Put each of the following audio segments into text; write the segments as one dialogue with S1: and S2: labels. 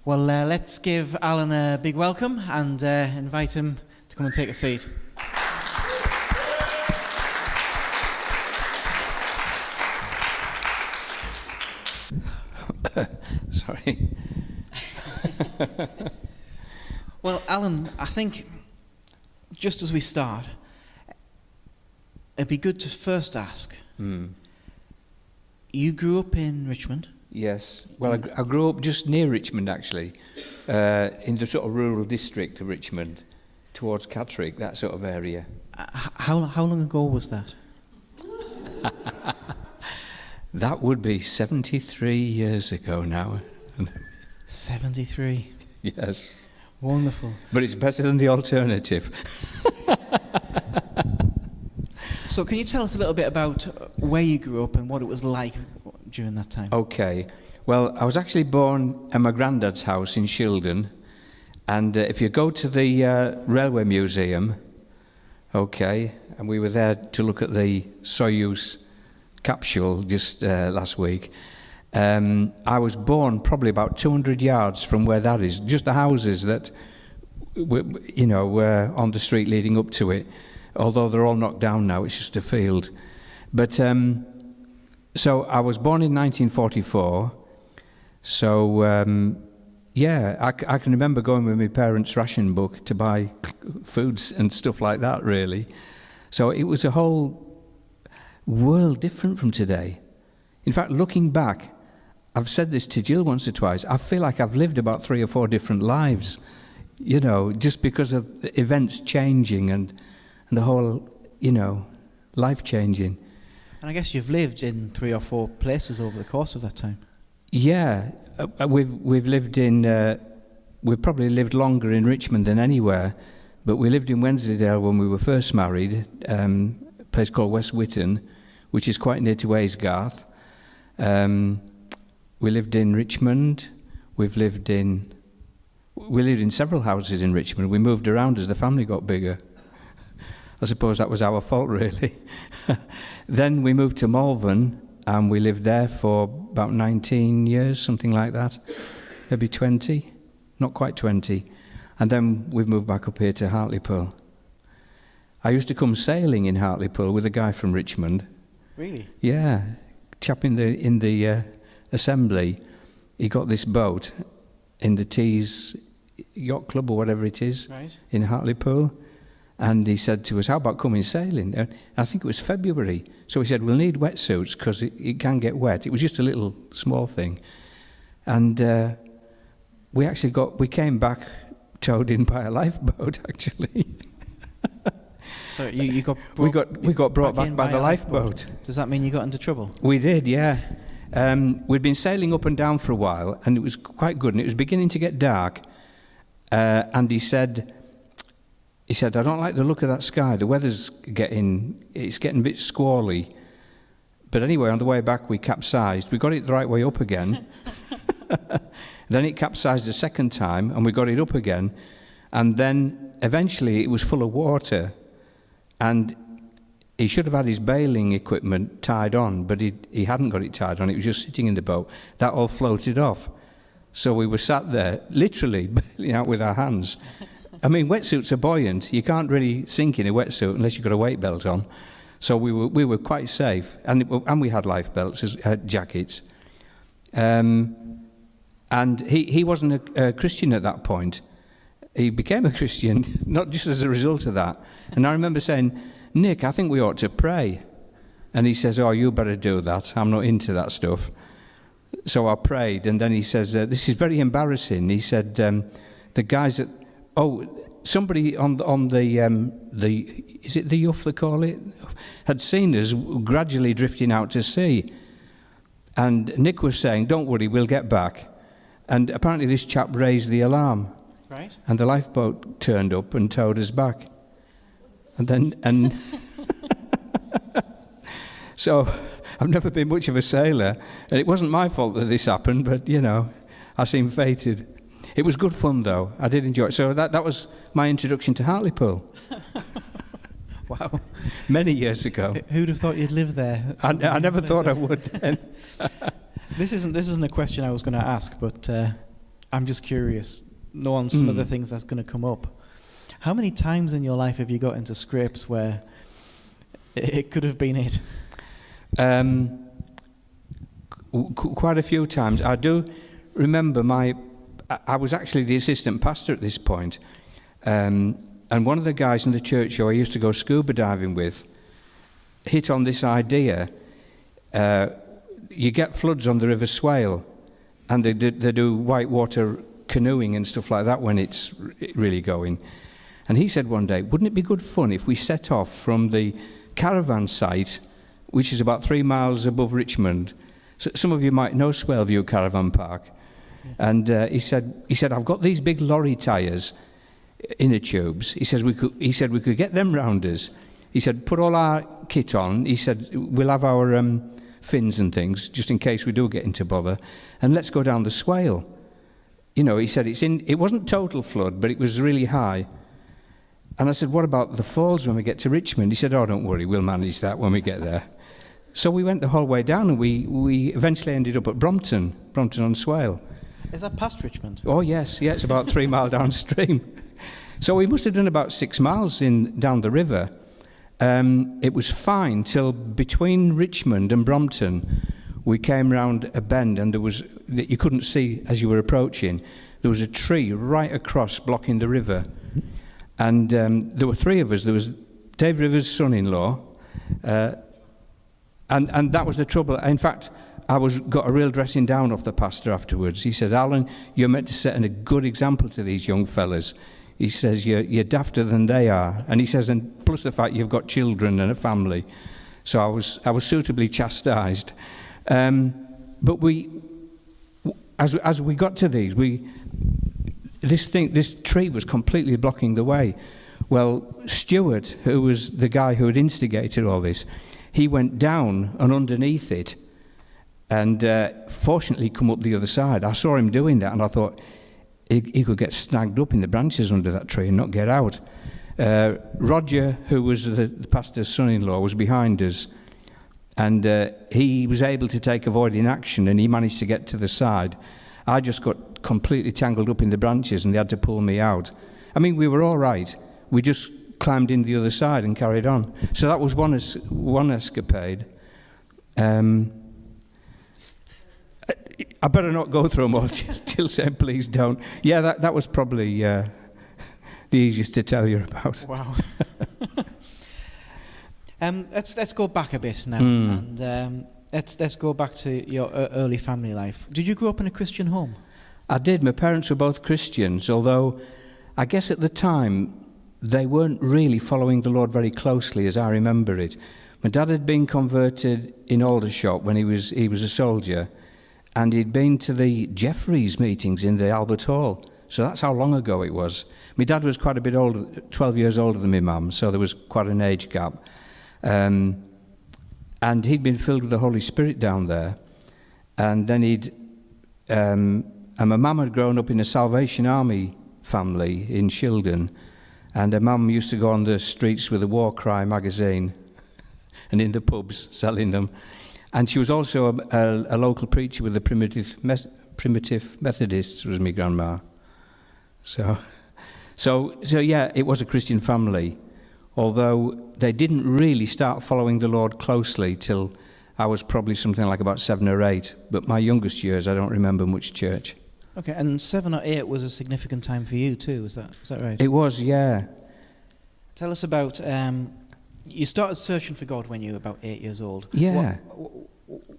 S1: Well, let's give Alan a big welcome and invite him to come and take a seat.
S2: Sorry.
S1: Well, Alan, I think just as we start, it'd be good to first ask. You grew up in Richmond?
S2: Yes. Well, I grew up just near Richmond, actually, in the sort of rural district of Richmond, towards Catterick, that sort of area.
S1: How long ago was that?
S2: That would be 73 years ago now.
S1: 73.
S2: Yes.
S1: Wonderful.
S2: But it's better than the alternative.
S1: So can you tell us a little bit about where you grew up and what it was like during that time?
S2: Okay. Well, I was actually born at my granddad's house in Shildon. And if you go to the Railway Museum, okay, and we were there to look at the Soyuz capsule just last week. I was born probably about 200 yards from where that is, just the houses that were on the street leading up to it, although they're all knocked down now, it's just a field. But so I was born in 1944, so I can remember going with my parents' ration book to buy foods and stuff like that, really. So it was a whole world different from today. In fact, looking back, I've said this to Jill once or twice, I feel like I've lived about 3 or 4 different lives, just because of events changing and the whole, life changing.
S1: And I guess you've lived in 3 or 4 places over the course of that time.
S2: Yeah, we've lived in, we've probably lived longer in Richmond than anywhere, but we lived in Wensleydale when we were first married, a place called West Witton, which is quite near to Aysgarth. We lived in Richmond. We lived in several houses in Richmond. We moved around as the family got bigger. I suppose that was our fault, really. Then we moved to Morevan, and we lived there for about 19 years, something like that. Maybe 20, not quite 20. And then we've moved back up here to Hartlepool. I used to come sailing in Hartlepool with a guy from Richmond.
S1: Really?
S2: Yeah, chap in the assembly. He got this boat in the Teesside Yacht Club or whatever it is,
S1: right,
S2: in Hartlepool, and he said to us, "How about coming sailing?" And I think it was February. So he said, "We'll need wetsuits because it can get wet." It was just a little small thing, and we came back towed in by a lifeboat, actually.
S1: So you got
S2: we got brought back by the lifeboat.
S1: Does that mean you got into trouble?
S2: We did, yeah. We'd been sailing up and down for a while, and it was quite good, and it was beginning to get dark. And he said, "I don't like the look of that sky. The weather's getting a bit squally." But anyway, on the way back, we capsized. We got it the right way up again. Then it capsized a second time, and we got it up again. And then eventually, it was full of water. And he should have had his bailing equipment tied on, but he hadn't got it tied on. It was just sitting in the boat. That all floated off. So we were sat there, literally bailing out with our hands. I mean, wetsuits are buoyant. You can't really sink in a wetsuit unless you've got a weight belt on. So we were quite safe, and we had life belts, jackets. And he wasn't a Christian at that point. He became a Christian, not just as a result of that. And I remember saying, "Nick, I think we ought to pray." And he says, "Oh, you better do that. I'm not into that stuff." So I prayed, and then he says, "This is very embarrassing." He said, "The guys at somebody on the is it the Youth they call it, had seen us gradually drifting out to sea." And Nick was saying, "Don't worry, we'll get back." And apparently this chap raised the alarm.
S1: Right.
S2: And the lifeboat turned up and towed us back. And so I've never been much of a sailor, and it wasn't my fault that this happened, but I seemed fated. It was good fun though. I did enjoy it. So that was my introduction to Hartlepool.
S1: Wow.
S2: Many years ago.
S1: Who'd have thought you'd live there?
S2: I never thought I would then.
S1: This isn't a question I was going to ask, but I'm just curious, knowing some of the things that's going to come up. How many times in your life have you got into scrapes where it could have been it?
S2: Quite a few times. I do remember I was actually the assistant pastor at this point, and one of the guys in the church who I used to go scuba diving with hit on this idea. You get floods on the River Swale, and they do whitewater canoeing and stuff like that when it's really going. And he said one day, wouldn't it be good fun if we set off from the caravan site, which is about 3 miles above Richmond? So some of you might know Swaleview Caravan Park. Yeah. And he said, I've got these big lorry tyres, inner tubes. He said we could get them round us. He said, put all our kit on. He said, we'll have our fins and things, just in case we do get into bother, and let's go down the Swale. You know, he said it wasn't total flood, but it was really high. And I said, what about the falls when we get to Richmond? He said, oh, don't worry, we'll manage that when we get there. So we went the whole way down, and we eventually ended up at Brompton-on-Swale.
S1: Is that past Richmond?
S2: Oh, yes, it's about 3 miles downstream. So we must have done about 6 miles down the river. It was fine till between Richmond and Brompton, we came round a bend, and you couldn't see as you were approaching. There was a tree right across blocking the river. And there were 3 of us. There was Dave Rivers' son-in-law, and that was the trouble. In fact, I got a real dressing down off the pastor afterwards. He said, Alan, you're meant to set a good example to these young fellas. He says, you're dafter than they are. And he says, and plus the fact you've got children and a family. So I was suitably chastised. But as we got to these, this tree was completely blocking the way. Well, Stuart, who was the guy who had instigated all this, he went down and underneath it, and fortunately come up the other side. I saw him doing that, and I thought he could get snagged up in the branches under that tree and not get out. Roger, who was the pastor's son-in-law, was behind us, and he was able to take avoiding action, and he managed to get to the side. I just got completely tangled up in the branches, and they had to pull me out. I mean, we were all right. We just climbed in the other side and carried on. So that was one escapade. I better not go through them all. Jill said, please don't. Yeah, that was probably the easiest to tell you about.
S1: Wow. Let's go back a bit now, and let's go back to your early family life. Did you grow up in a Christian home?
S2: I did. My parents were both Christians, although I guess at the time they weren't really following the Lord very closely, as I remember it. My dad had been converted in Aldershot when he was a soldier, and he'd been to the Jeffreys meetings in the Albert Hall. So that's how long ago it was. My dad was quite a bit older, 12 years older than my mum, so there was quite an age gap. And he'd been filled with the Holy Spirit down there. And then and my mum had grown up in a Salvation Army family in Shildon. And her mum used to go on the streets with a War Cry magazine and in the pubs selling them. And she was also a local preacher with the Primitive Methodists, was my grandma. So yeah, it was a Christian family, although they didn't really start following the Lord closely till I was probably something like about 7 or 8. But my youngest years, I don't remember much church.
S1: Okay, and 7 or 8 was a significant time for you too, is that right?
S2: It was, yeah.
S1: Tell us about, you started searching for God when you were about 8 years old.
S2: Yeah.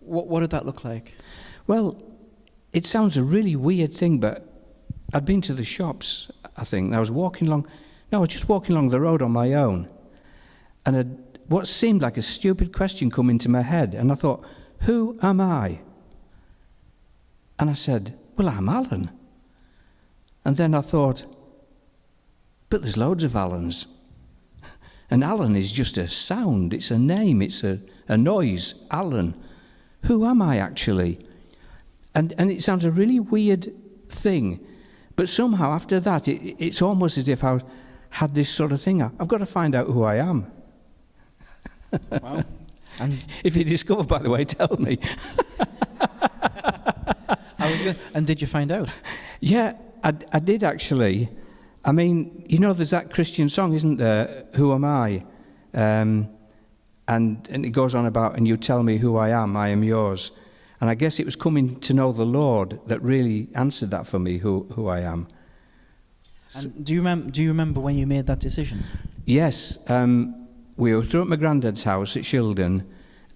S1: What did that look like?
S2: Well, it sounds a really weird thing, but I'd been to the shops, I think, and I was just walking along the road on my own, and what seemed like a stupid question come into my head, and I thought, who am I? And I said, well, I'm Alan. And then I thought, but there's loads of Alans. And Alan is just a sound, it's a name, it's a noise, Alan. Who am I actually? And it sounds a really weird thing, but somehow after that, it's almost as if I had this sort of thing. I've got to find out who I am.
S1: Wow. And
S2: if you discover, by the way, tell me.
S1: I And did you find out?
S2: Yeah, I did actually. I mean, there's that Christian song, isn't there? Who am I? And it goes on about, and you tell me who I am yours. And I guess it was coming to know the Lord that really answered that for me, who I am.
S1: And do you remember when you made that decision?
S2: Yes, we were through at my granddad's house at Shildon,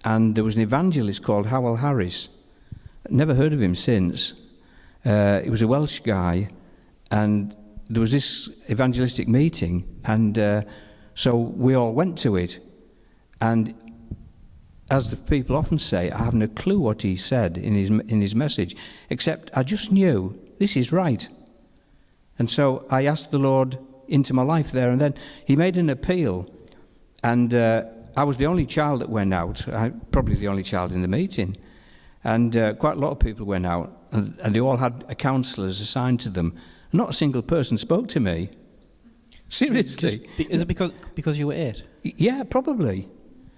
S2: and there was an evangelist called Howell Harris. Never heard of him since. He was a Welsh guy, and there was this evangelistic meeting, and so we all went to it. And as the people often say, I haven't a clue what he said in his message, except I just knew this is right. And so I asked the Lord into my life there, and then he made an appeal, and I was the only child that went out, probably the only child in the meeting, and quite a lot of people went out, and they all had counsellors assigned to them. Not a single person spoke to me. Seriously.
S1: Is it because you were 8?
S2: Yeah, probably.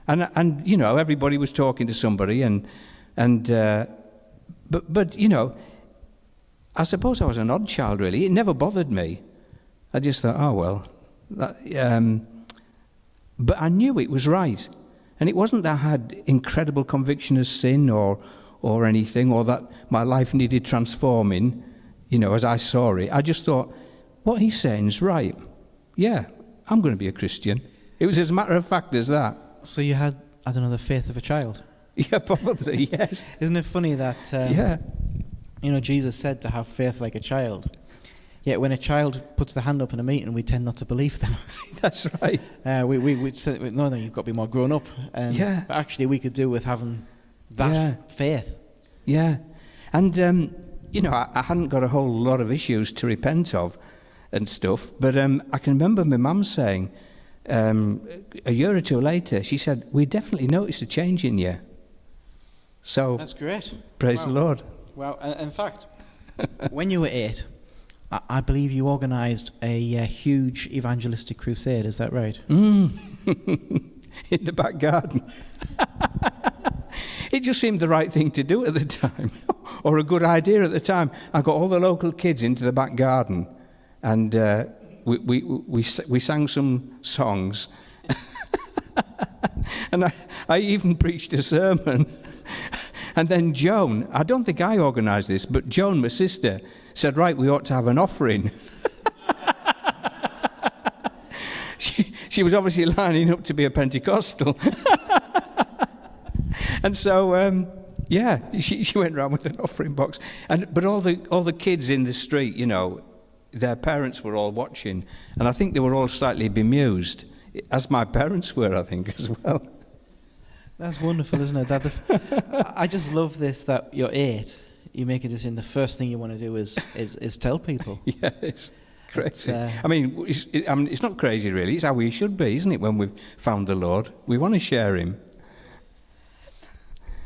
S2: And everybody was talking to somebody, but I suppose I was an odd child, really. It never bothered me. I just thought, oh well. But I knew it was right, and it wasn't that I had incredible conviction of sin or anything, or that my life needed transforming, as I saw it. I just thought, what he's saying is right. Yeah, I'm going to be a Christian. It was as a matter of fact as that.
S1: So you had, I don't know, the faith of a child.
S2: Yeah, probably, yes.
S1: Isn't it funny that, Jesus said to have faith like a child, yet when a child puts their hand up in a meeting, we tend not to believe them.
S2: That's right.
S1: We say, no, you've got to be more grown up. But actually, we could do with having that faith. Yeah.
S2: And, I hadn't got a whole lot of issues to repent of and stuff, but I can remember my mum saying, a year or two later, she said, we definitely noticed a change in you. So
S1: that's great.
S2: Praise the Lord.
S1: Well, in fact, when you were 8, I believe you organised a huge evangelistic crusade. Is that right?
S2: In the back garden. It just seemed the right thing to do at the time, or a good idea at the time. I got all the local kids into the back garden, and we sang some songs, and I even preached a sermon. And then Joan, I don't think I organised this, but Joan, my sister, said, right, we ought to have an offering. She was obviously lining up to be a Pentecostal. And so, she went around with an offering box. But all the kids in the street, their parents were all watching, and I think they were all slightly bemused, as my parents were, I think, as well.
S1: That's wonderful, isn't it? I just love this, that you're 8, you make a decision, the first thing you want to do is tell people.
S2: Yeah, it's crazy. It's not crazy, really. It's how we should be, isn't it, when we've found the Lord? We want to share him.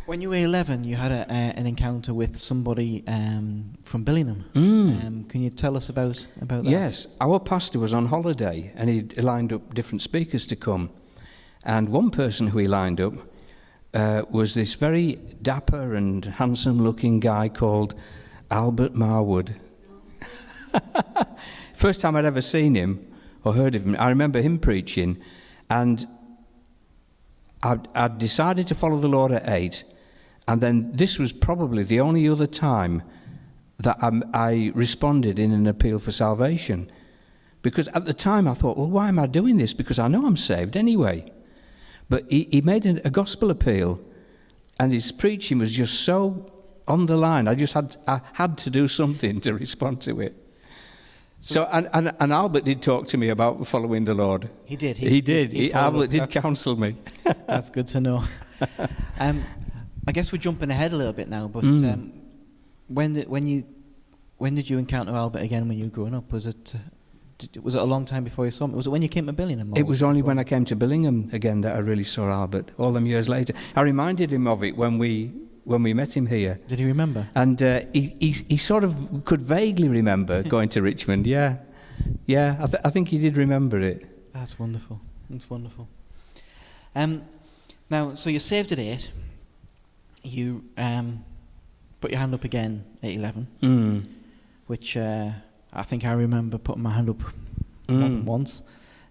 S1: When you were 11, you had an encounter with somebody from Billingham. Can you tell us about that?
S2: Yes, our pastor was on holiday, and he lined up different speakers to come. And one person who he lined up was this very dapper and handsome-looking guy called Albert Marwood. First time I'd ever seen him or heard of him. I remember him preaching, and I'd decided to follow the Lord at 8, and then this was probably the only other time that I responded in an appeal for salvation. Because at the time I thought, well, why am I doing this? Because I know I'm saved anyway. But he made a gospel appeal, and his preaching was just so on the line. I had to do something to respond to it. So and Albert did talk to me about following the Lord.
S1: He did.
S2: Albert did counsel me.
S1: That's good to know. I guess we're jumping ahead a little bit now, but when did you encounter Albert again when you were growing up? Was it a long time before you saw him? Was it when you came to Billingham?
S2: It was only when I came to Billingham again that I really saw Albert, all them years later. I reminded him of it when we met him here.
S1: Did he remember?
S2: And he sort of could vaguely remember going to Richmond, yeah. I think he did remember it.
S1: That's wonderful. That's wonderful. Now, so you're saved at 8. You put your hand up again at 11,
S2: Mm.
S1: which I think I remember putting my hand up more than once.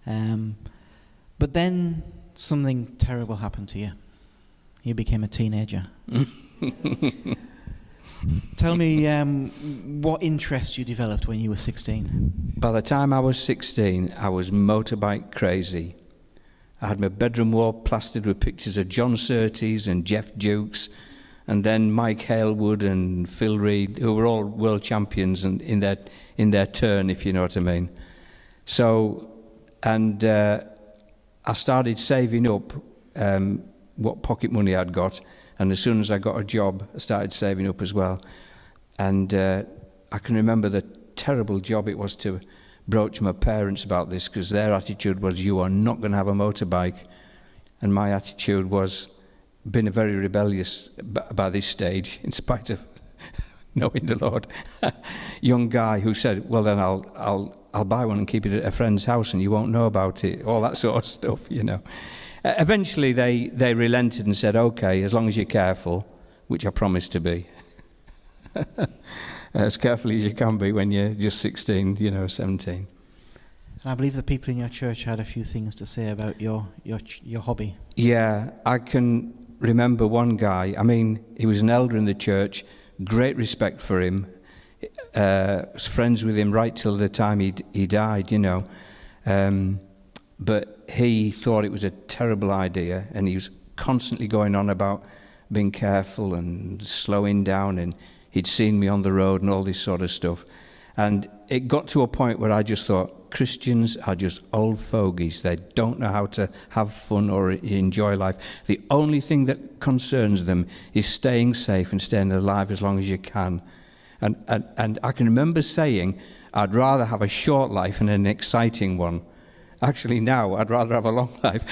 S1: But then something terrible happened to you. You became a teenager. Tell me what interest you developed when you were 16.
S2: By the time I was 16, I was motorbike crazy. I had my bedroom wall plastered with pictures of John Surtees and Jeff Dukes, and then Mike Halewood and Phil Reed, who were all world champions and in their turn, if you know what I mean. So, and I started saving up what pocket money I'd got, and as soon as I got a job, I started saving up as well. And I can remember the terrible job it was to broach my parents about this, because their attitude was, you are not going to have a motorbike. And my attitude was, being a very rebellious by this stage, in spite of knowing the Lord, young guy who said, well then I'll buy one and keep it at a friend's house and you won't know about it, all that sort of stuff, you know. Eventually they relented and said, okay, as long as you're careful, which I promised to be. As carefully as you can be when you're just 16, 17.
S1: And I believe the people in your church had a few things to say about your hobby. Yeah,
S2: I can remember one guy. I mean, he was an elder in the church, great respect for him. Was friends with him right till the time he died, but he thought it was a terrible idea, and he was constantly going on about being careful and slowing down, and he'd seen me on the road and all this sort of stuff. And it got to a point where I just thought, Christians are just old fogies. They don't know how to have fun or enjoy life. The only thing that concerns them is staying safe and staying alive as long as you can. And I can remember saying, I'd rather have a short life than an exciting one. Actually, now, I'd rather have a long life.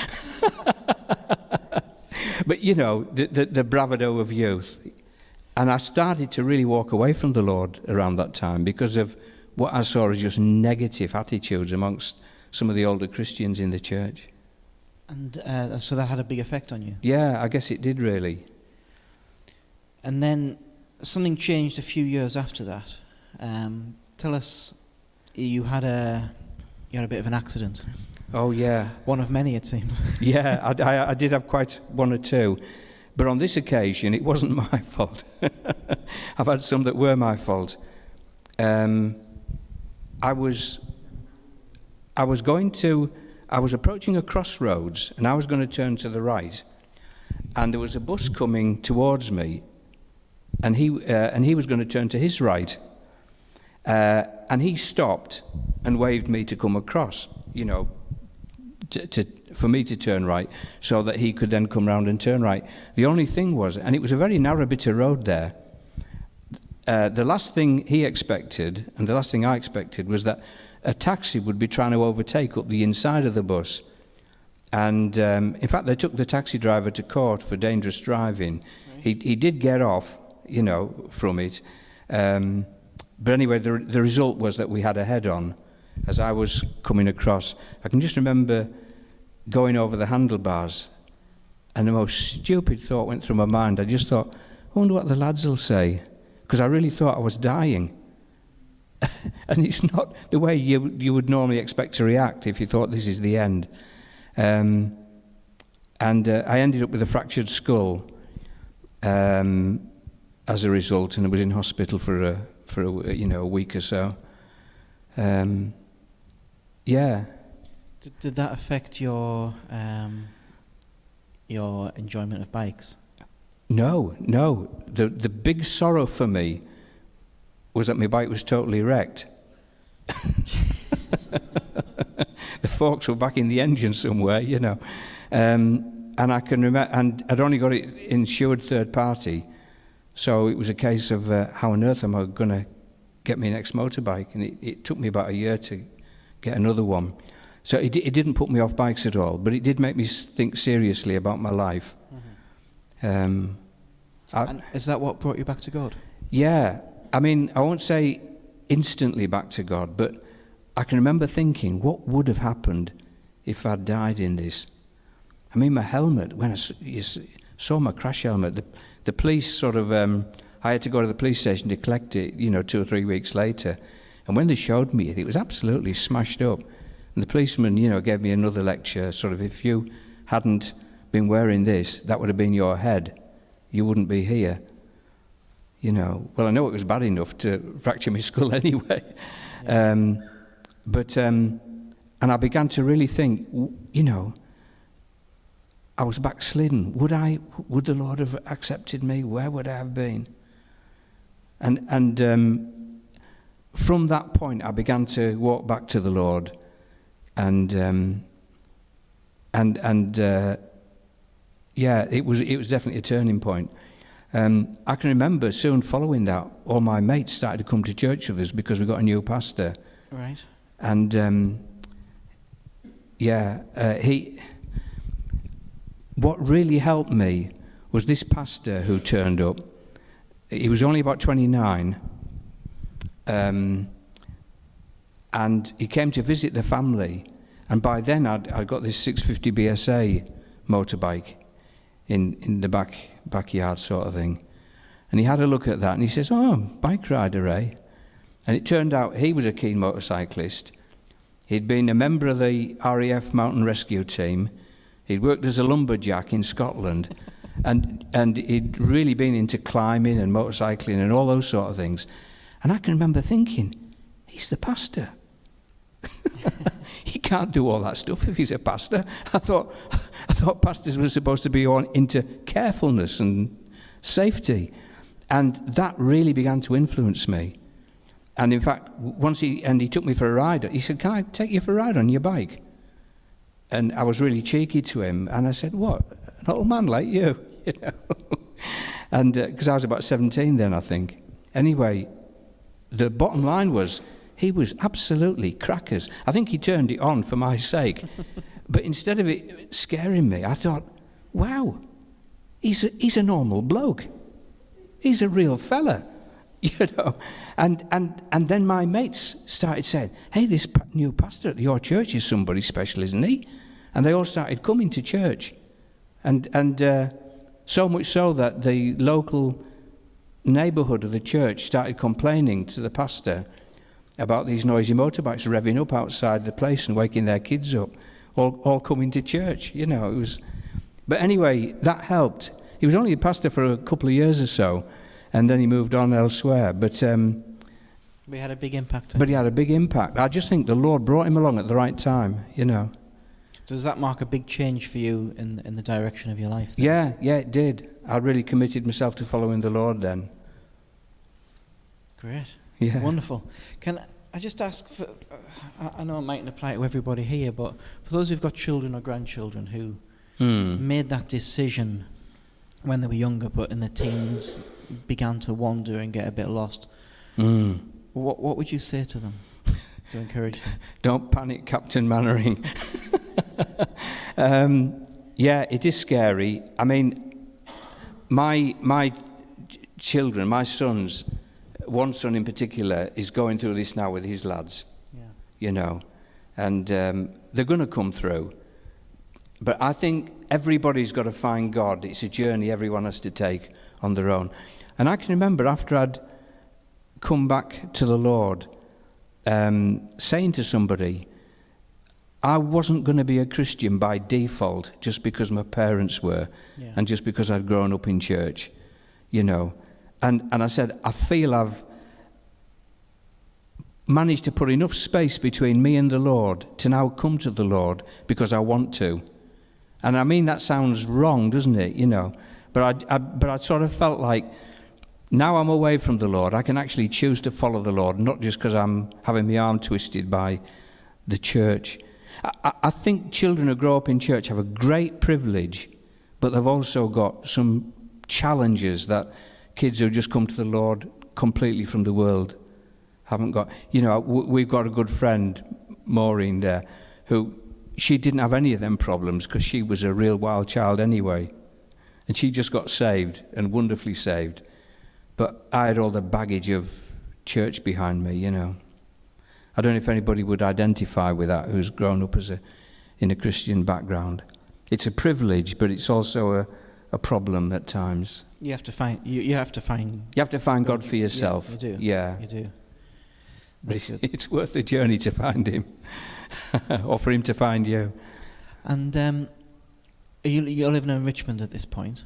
S2: But, the bravado of youth. And I started to really walk away from the Lord around that time because of what I saw as just negative attitudes amongst some of the older Christians in the church.
S1: And so that had a big effect on you?
S2: Yeah, I guess it did, really.
S1: And then something changed a few years after that. Tell us, you had a bit of an accident.
S2: Oh, yeah.
S1: One of many, it seems.
S2: Yeah, I did have quite one or two. But on this occasion, it wasn't my fault. I've had some that were my fault. I was approaching a crossroads, and I was going to turn to the right, and there was a bus coming towards me, and he was going to turn to his right, and he stopped and waved me to come across, for me to turn right, so that he could then come round and turn right. The only thing was, and it was a very narrow bit of road there, the last thing he expected, and the last thing I expected, was that a taxi would be trying to overtake up the inside of the bus. And in fact, they took the taxi driver to court for dangerous driving. Right. He did get off, from it. But anyway, the result was that we had a head-on as I was coming across. I can just remember going over the handlebars, and the most stupid thought went through my mind. I just thought, I wonder what the lads will say, because I really thought I was dying. And it's not the way you would normally expect to react if you thought this is the end. And I ended up with a fractured skull as a result, and I was in hospital for a week or so. Yeah.
S1: Did that affect your enjoyment of bikes?
S2: No. The big sorrow for me was that my bike was totally wrecked. The forks were back in the engine somewhere, and I can remember, and I'd only got it insured third party, so it was a case of how on earth am I going to get my next motorbike, and it took me about a year to get another one. So it didn't put me off bikes at all, but it did make me think seriously about my life.
S1: Mm-hmm. And is that what brought you back to God?
S2: Yeah. I mean, I won't say instantly back to God, but I can remember thinking, what would have happened if I'd died in this? I mean, my helmet, when you saw my crash helmet, the police sort of I had to go to the police station to collect it, 2 or 3 weeks later. And when they showed me it, it was absolutely smashed up. And the policeman, gave me another lecture, sort of, if you hadn't been wearing this, that would have been your head. You wouldn't be here. Well, I know it was bad enough to fracture my skull anyway. Yeah. And I began to really think, I was backslidden. Would the Lord have accepted me? Where would I have been? And from that point, I began to walk back to the Lord, and it was definitely a turning point. I can remember soon following that, all my mates started to come to church with us because we got a new pastor.
S1: Right.
S2: And what really helped me was this pastor who turned up. He was only about 29, and he came to visit the family. And by then I'd got this 650 BSA motorbike in the backyard sort of thing. And he had a look at that and he says, "Oh, bike rider, eh?" And it turned out he was a keen motorcyclist. He'd been a member of the RAF Mountain Rescue Team. He'd worked as a lumberjack in Scotland. And he'd really been into climbing and motorcycling and all those sort of things. And I can remember thinking, he's the pastor. He can't do all that stuff if he's a pastor. I thought pastors were supposed to be into carefulness and safety. And that really began to influence me. And in fact, once he took me for a ride, he said, "Can I take you for a ride on your bike?" And I was really cheeky to him. And I said, "What? An old man like you?" And because I was about 17 then, I think. Anyway, the bottom line was, he was absolutely crackers. I think he turned it on for my sake. But instead of it scaring me, I thought, wow, he's a normal bloke. He's a real fella, And then my mates started saying, "Hey, this new pastor at your church is somebody special, isn't he?" And they all started coming to church. And so much so that the local neighbourhood of the church started complaining to the pastor about these noisy motorbikes revving up outside the place and waking their kids up, all coming to church. It was. But anyway, that helped. He was only a pastor for a couple of years or so, and then he moved on elsewhere. But
S1: we had a big impact.
S2: But he had a big impact. I just think the Lord brought him along at the right time.
S1: Does that mark a big change for you in the direction of your life then?
S2: Yeah, it did. I really committed myself to following the Lord then.
S1: Great.
S2: Yeah.
S1: Wonderful. Can I just ask, I know it mightn't apply to everybody here, but for those who've got children or grandchildren who made that decision when they were younger but in their teens began to wander and get a bit lost, what would you say to them to encourage them?
S2: Don't panic, Captain Mannering. Yeah, it is scary. I mean, my children, my sons, one son in particular is going through this now with his lads, and they're going to come through. But I think everybody's got to find God. It's a journey everyone has to take on their own. And I can remember after I'd come back to the Lord, saying to somebody, I wasn't going to be a Christian by default just because my parents were, and just because I'd grown up in church, And I said, I feel I've managed to put enough space between me and the Lord to now come to the Lord because I want to. And I mean, that sounds wrong, doesn't it? But I sort of felt like now I'm away from the Lord, I can actually choose to follow the Lord, not just because I'm having my arm twisted by the church. I think children who grow up in church have a great privilege, but they've also got some challenges that kids who just come to the Lord completely from the world haven't got. We've got a good friend, Maureen, there, who she didn't have any of them problems because she was a real wild child anyway. And she just got saved, and wonderfully saved. But I had all the baggage of church behind me, I don't know if anybody would identify with that who's grown up in a Christian background. It's a privilege, but it's also a problem at times.
S1: You have to find. You have to find.
S2: You have to find God for yourself.
S1: Yeah, you do.
S2: Yeah.
S1: You do.
S2: It's worth the journey to find him, or for him to find you.
S1: And you're living in Richmond at this point.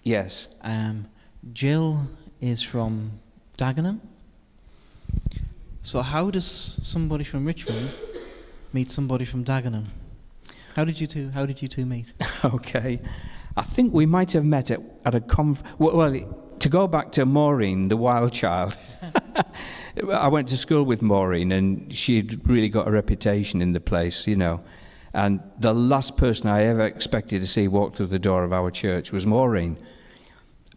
S2: Yes.
S1: Jill is from Dagenham. So how does somebody from Richmond meet somebody from Dagenham? How did you two meet?
S2: Okay. I think we might have met at a well, to go back to Maureen, the wild child. I went to school with Maureen, and she'd really got a reputation in the place, you know. And the last person I ever expected to see walk through the door of our church was Maureen.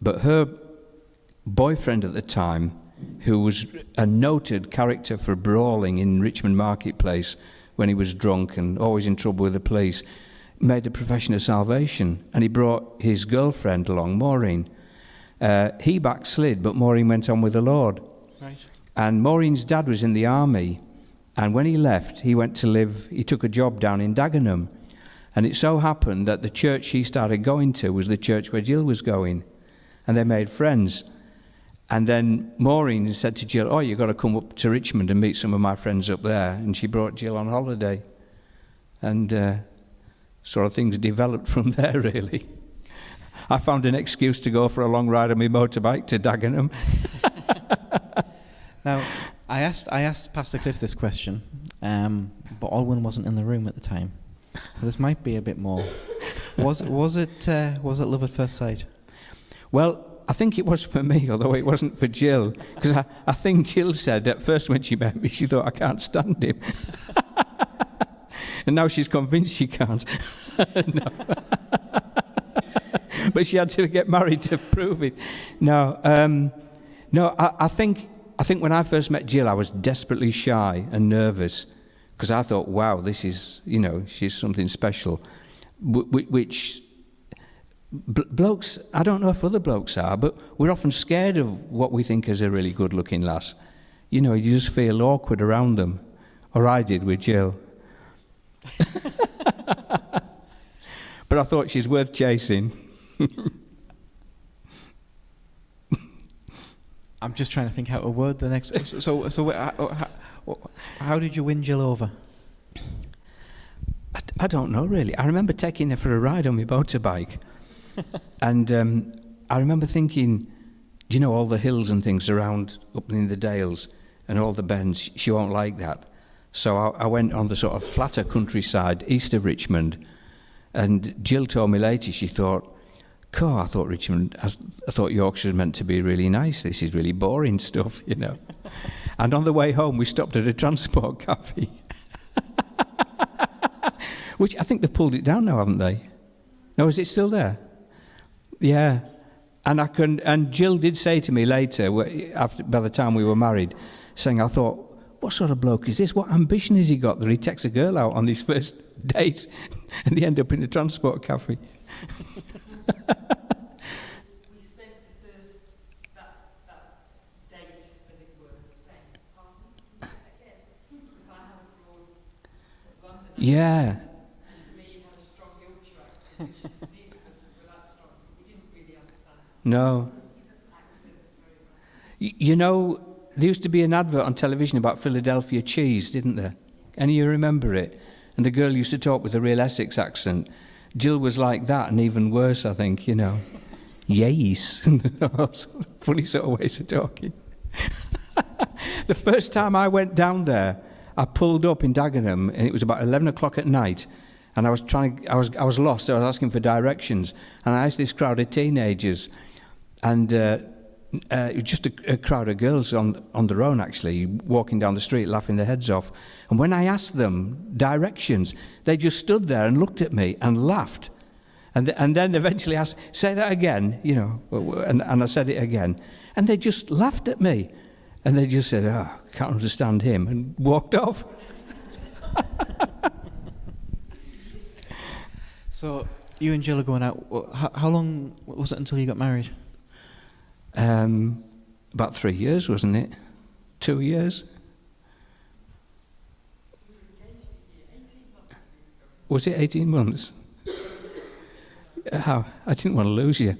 S2: But her boyfriend at the time, who was a noted character for brawling in Richmond Marketplace when he was drunk and always in trouble with the police, made a profession of salvation, and he brought his girlfriend along, Maureen. He backslid, but Maureen went on with the Lord.
S1: Right.
S2: And Maureen's dad was in the army, and when he left, he took a job down in Dagenham. And it so happened that the church he started going to was the church where Jill was going, and they made friends. And then Maureen said to Jill, "Oh, you've got to come up to Richmond and meet some of my friends up there." And she brought Jill on holiday. And sort of things developed from there, really. I found an excuse to go for a long ride on my motorbike to Dagenham.
S1: Now, I asked Pastor Cliff this question, but Alwyn wasn't in the room at the time, so this might be a bit more. Was it love at first sight? Well,
S2: I think it was for me, although it wasn't for Jill, because I think Jill said at first when she met me, she thought, "I can't stand him." And now she's convinced she can't. No. But she had to get married to prove it. No, I think when I first met Jill, I was desperately shy and nervous, because I thought, wow, this is, she's something special, which blokes, I don't know if other blokes are, but we're often scared of what we think is a really good-looking lass. You just feel awkward around them, or I did with Jill. But I thought she's worth chasing.
S1: I'm just trying to think how to word the next. So how did you win Jill over?
S2: I don't know, really. I remember taking her for a ride on my motorbike. And I remember thinking, all the hills and things around up in the Dales and all the bends, she won't like that. So I went on the sort of flatter countryside east of Richmond, and Jill told me later she thought, I thought Yorkshire was meant to be really nice. This is really boring stuff, And on the way home, we stopped at a transport cafe, which I think they've pulled it down now, haven't they? No, is it still there? Yeah. And Jill did say to me later, by the time we were married, saying, I thought, what sort of bloke is this? What ambition has he got that he takes a girl out on his first date and they end up in a transport cafe?
S3: We spent the first that date, as it were, saying, again, because I had a broad London accent.
S2: Yeah.
S3: And to me, he had a strong Yorkshire accent, which neither of us were that strong. We didn't really understand
S2: No.
S3: accents very well.
S2: There used to be an advert on television about Philadelphia cheese, didn't there? Any of you remember it? And the girl used to talk with a real Essex accent. Jill was like that, and even worse, I think, Yes. Funny sort of ways of talking. The first time I went down there, I pulled up in Dagenham, and it was about 11 o'clock at night, and I was lost. I was asking for directions, and I asked this crowd of teenagers, and it was just a crowd of girls on their own, actually, walking down the street, laughing their heads off. And when I asked them directions, they just stood there and looked at me and laughed. And then eventually asked, "Say that again," and I said it again. And they just laughed at me. And they just said, "Oh, can't understand him," and walked off.
S1: So you and Jill are going out. How long was it until you got married?
S2: About 3 years, wasn't it? 2 years? Was it 18 months? How? I didn't want to lose you.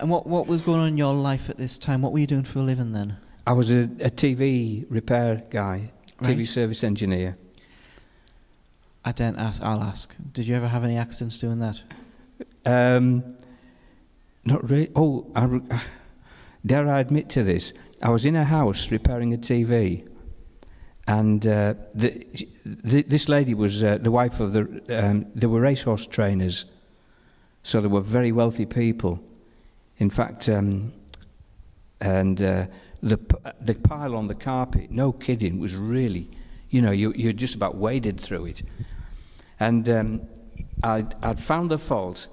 S1: And what was going on in your life at this time? What were you doing for a living then?
S2: I was a TV repair guy, TV
S1: Right.
S2: service engineer.
S1: I didn't ask. I'll ask. Did you ever have any accidents doing that?
S2: Not really. Oh, dare I admit to this? I was in a house repairing a TV, and this lady was the wife of they were racehorse trainers, so they were very wealthy people. In fact, the pile on the carpet, no kidding, was really, you just about waded through it. And I'd found the fault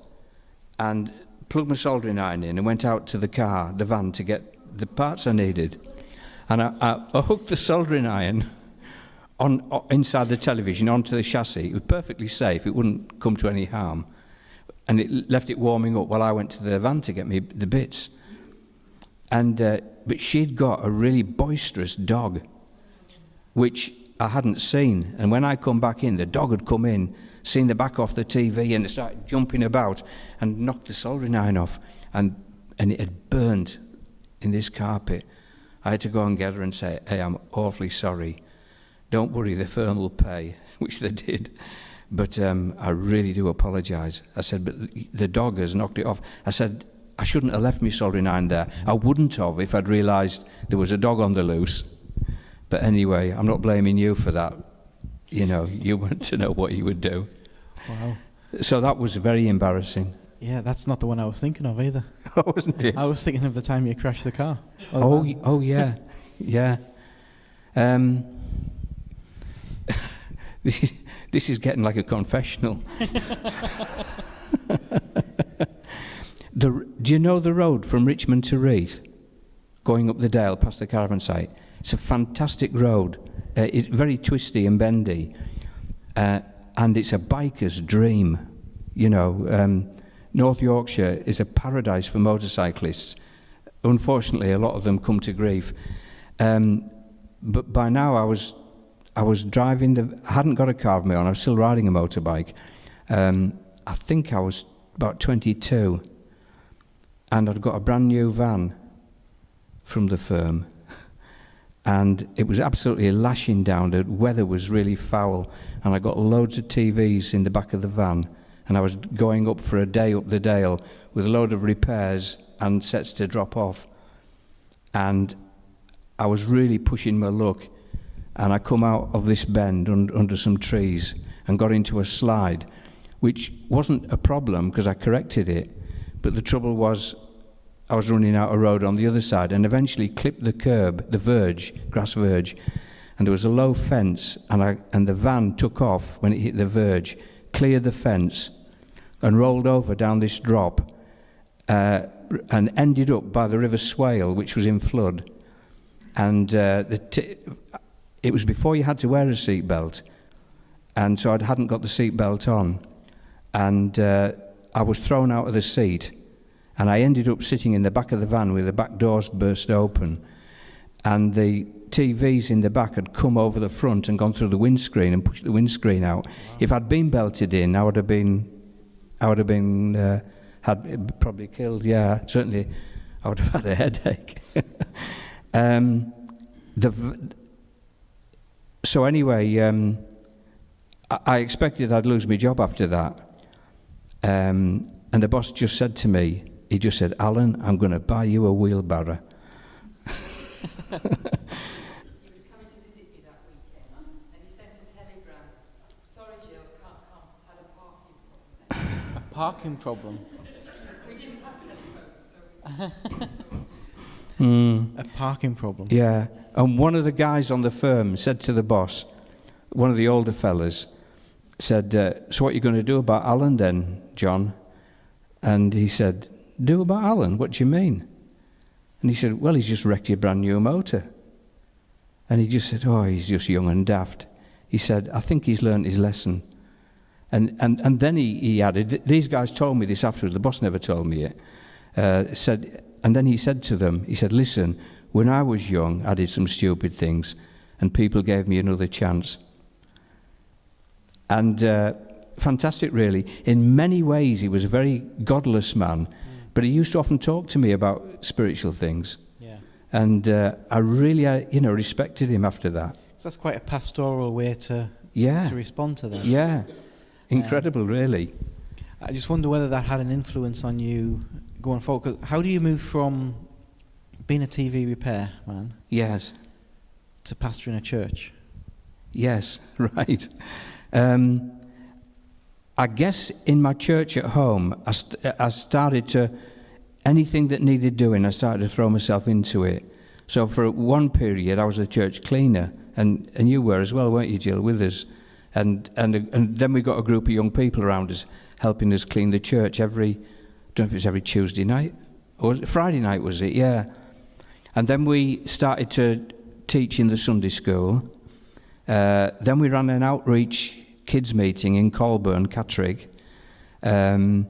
S2: and plugged my soldering iron in and went out to the van to get the parts I needed. And I hooked the soldering iron inside the television onto the chassis. It was perfectly safe. It wouldn't come to any harm. And it left it warming up while I went to the van to get me the bits. And but she'd got a really boisterous dog, which I hadn't seen. And when I come back in, the dog had come in, seen the back off the TV, and it started jumping about and knocked the soldering iron off. And it had burned in this carpet. I had to go and get her and say, "Hey, I'm awfully sorry. Don't worry, the firm will pay," which they did. But I really do apologise. I said, "But the dog has knocked it off." I said, "I shouldn't have left my soldering iron there. I wouldn't have if I'd realised there was a dog on the loose." But anyway, I'm not blaming you for that. You want to know what you would do.
S1: Wow.
S2: So that was very embarrassing.
S1: Yeah, that's not the one I was thinking of either.
S2: Oh, wasn't it?
S1: I was thinking of the time you crashed the car.
S2: Oh yeah, yeah. This is getting like a confessional. Do you know the road from Richmond to Reeth, going up the dale past the caravan site? It's a fantastic road. It's very twisty and bendy, and it's a biker's dream. North Yorkshire is a paradise for motorcyclists. Unfortunately, a lot of them come to grief. But by now, I was driving. I hadn't got a car of my own. I was still riding a motorbike. I think I was about 22, and I'd got a brand new van from the firm, and it was absolutely lashing down. The weather was really foul, and I got loads of TVs in the back of the van, and I was going up for a day up the dale with a load of repairs and sets to drop off, and I was really pushing my luck. And I come out of this bend under some trees and got into a slide, which wasn't a problem because I corrected it. But the trouble was I was running out of road on the other side and eventually clipped the curb, the verge, grass verge. And there was a low fence, and the van took off when it hit the verge, cleared the fence and rolled over down this drop and ended up by the River Swale, which was in flood. And it was before you had to wear a seatbelt, and so I hadn't got the seatbelt on, and I was thrown out of the seat, and I ended up sitting in the back of the van with the back doors burst open, and the TVs in the back had come over the front and gone through the windscreen and pushed the windscreen out. Wow. If I'd been belted in, I would have been had probably killed. Yeah, certainly, I would have had a headache. So anyway, I expected I'd lose my job after that. And the boss just said to me, he just said, "Alan, I'm going to buy you a wheelbarrow."
S3: He was coming to visit me that weekend, and he sent a telegram. "Sorry, Jill, can't come. Had a parking problem."
S1: A parking problem?
S3: We didn't have telephones, so
S1: A parking problem?
S2: Yeah. And one of the guys on the firm said to the boss, one of the older fellas, said, "So what are you going to do about Alan then, John?" And he said, "Do about Alan? What do you mean?" And he said, "Well, he's just wrecked your brand new motor." And he just said, "Oh, he's just young and daft." He said, "I think he's learnt his lesson." And then he added, these guys told me this afterwards, the boss never told me it, and then he said to them, he said, "Listen, when I was young, I did some stupid things, and people gave me another chance." And fantastic, really. In many ways, he was a very godless man, But he used to often talk to me about spiritual things.
S1: Yeah.
S2: And I really, respected him after that.
S1: So that's quite a pastoral way to respond to that.
S2: Yeah. Incredible, really.
S1: I just wonder whether that had an influence on you going forward. 'Cause how do you move from being a TV repairman
S2: Yes.
S1: to pastoring a church?
S2: Yes, right. I guess in my church at home, I started to, anything that needed doing, I started to throw myself into it. So for one period, I was a church cleaner, and you were as well, weren't you, Jill, with us? And then we got a group of young people around us, helping us clean the church I don't know if it's every Tuesday night, or Friday night was it, yeah. And then we started to teach in the Sunday school. Then we ran an outreach kids meeting in Colburn, Catterick. And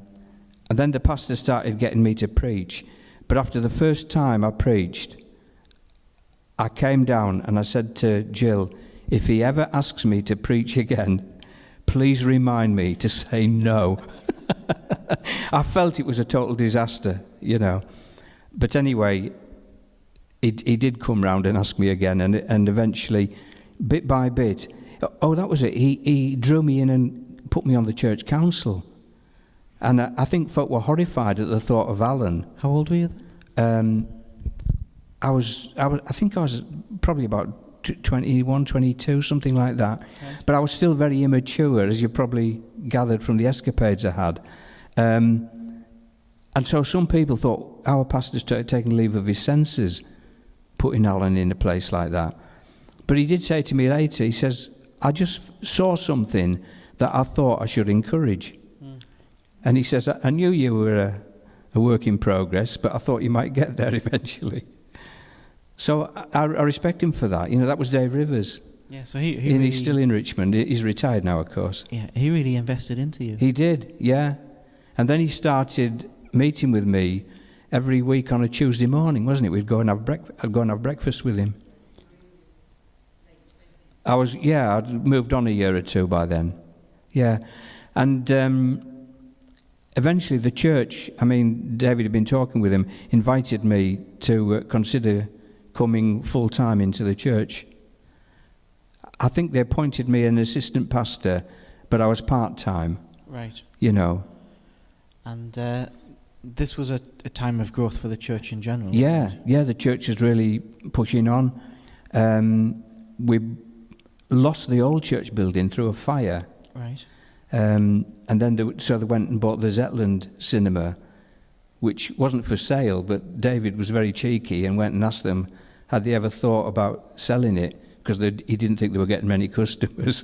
S2: then the pastor started getting me to preach. But after the first time I preached, I came down and I said to Jill, if he ever asks me to preach again, please remind me to say no. I felt it was a total disaster, But anyway, he did come round and ask me again, and eventually, bit by bit, that was it. He drew me in and put me on the church council. And I think folk were horrified at the thought of Alan.
S1: How old were you then?
S2: I think I was probably about 21, 22, something like that. Okay. But I was still very immature, as you probably gathered from the escapades I had. And so some people thought our pastor's taking leave of his senses, putting Alan in a place like that. But he did say to me later, he says, I just saw something that I thought I should encourage. And he says, I knew you were a work in progress, but I thought you might get there eventually. So I respect him for that. That was Dave Rivers.
S1: Yeah, so he
S2: and he's still in Richmond. He's retired now, of course.
S1: Yeah, he really invested into you.
S2: He did, yeah. And then he started meeting with me every week on a Tuesday morning, wasn't it? I'd go and have breakfast with him. I'd moved on a year or two by then. Yeah. And eventually the church, David had been talking with him, invited me to consider coming full-time into the church. I think they appointed me an assistant pastor, but I was part-time.
S1: Right.
S2: And
S1: this was a time of growth for the church in general.
S2: Yeah, the church is really pushing on. We lost the old church building through a fire.
S1: Right.
S2: And then they went and bought the Zetland cinema, which wasn't for sale, but David was very cheeky and went and asked them, had they ever thought about selling it? Because he didn't think they were getting many customers,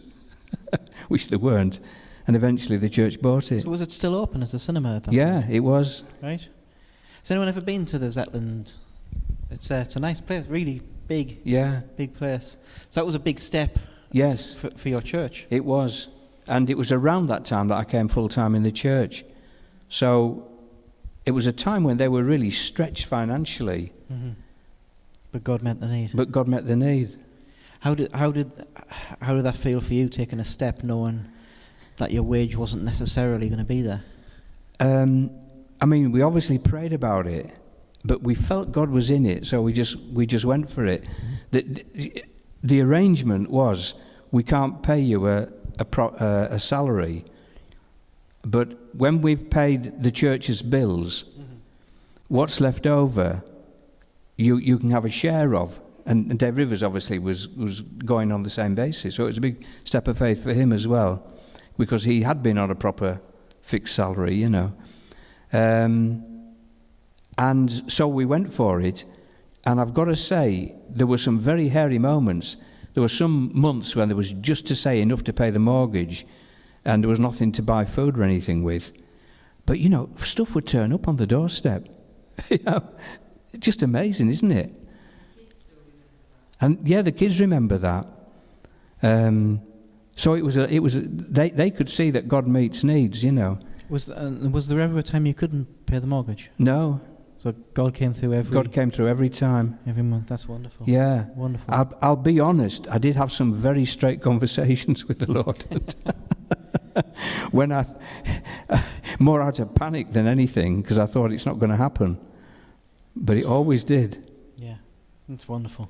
S2: which they weren't. And eventually the church bought it.
S1: So was it still open as a cinema at that
S2: point?
S1: point?
S2: It was.
S1: Right. Has anyone ever been to the Zetland? It's a nice place, really big.
S2: Yeah.
S1: Big place. So that was a big step.
S2: Yes.
S1: For your church.
S2: It was. And it was around that time that I came full-time in the church. So it was a time when they were really stretched financially.
S1: Mm-hmm. But God met the need. How did that feel for you, taking a step knowing that your wage wasn't necessarily going to be there?
S2: We obviously prayed about it, but we felt God was in it, so we just went for it. Mm-hmm. The arrangement was, we can't pay you a salary, but when we've paid the church's bills, what's left over, you can have a share of. And Dave Rivers obviously was going on the same basis, so it was a big step of faith for him as well, because he had been on a proper fixed salary, and so we went for it. And I've got to say, there were some very hairy moments. There were some months when there was just to say enough to pay the mortgage, and there was nothing to buy food or anything with. But, stuff would turn up on the doorstep. It's just amazing, isn't it? And, the kids remember that. So they could see that God meets needs,
S1: Was there ever a time you couldn't pay the mortgage?
S2: No.
S1: So God came through
S2: every time.
S1: Every month. That's wonderful.
S2: Yeah.
S1: Wonderful.
S2: I'll be honest, I did have some very straight conversations with the Lord. more out of panic than anything, because I thought it's not going to happen. But it always did.
S1: Yeah, that's wonderful.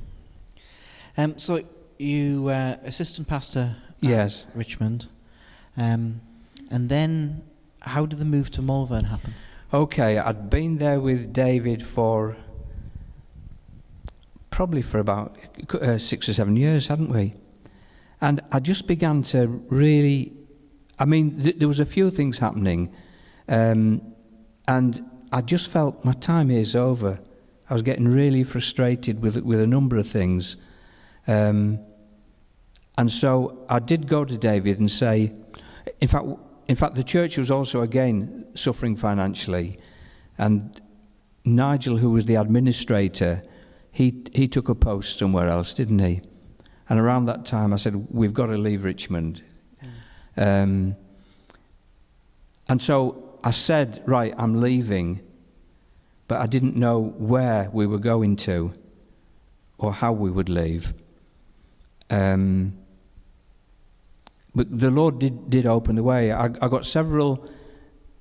S1: So you assistant pastor at
S2: Yes.
S1: Richmond, and then how did the move to Morevan happen?
S2: Okay, I'd been there with David for probably for about 6 or 7 years, hadn't we? And I just began to really, I mean, there was a few things happening, and I just felt my time here is over. I was getting really frustrated with a number of things. And so I did go to David and say, in fact, the church was also again suffering financially, and Nigel, who was the administrator, he took a post somewhere else, didn't he? And around that time, I said, we've got to leave Richmond. And so I said, right, I'm leaving, but I didn't know where we were going to or how we would leave. But the Lord did open the way. I got several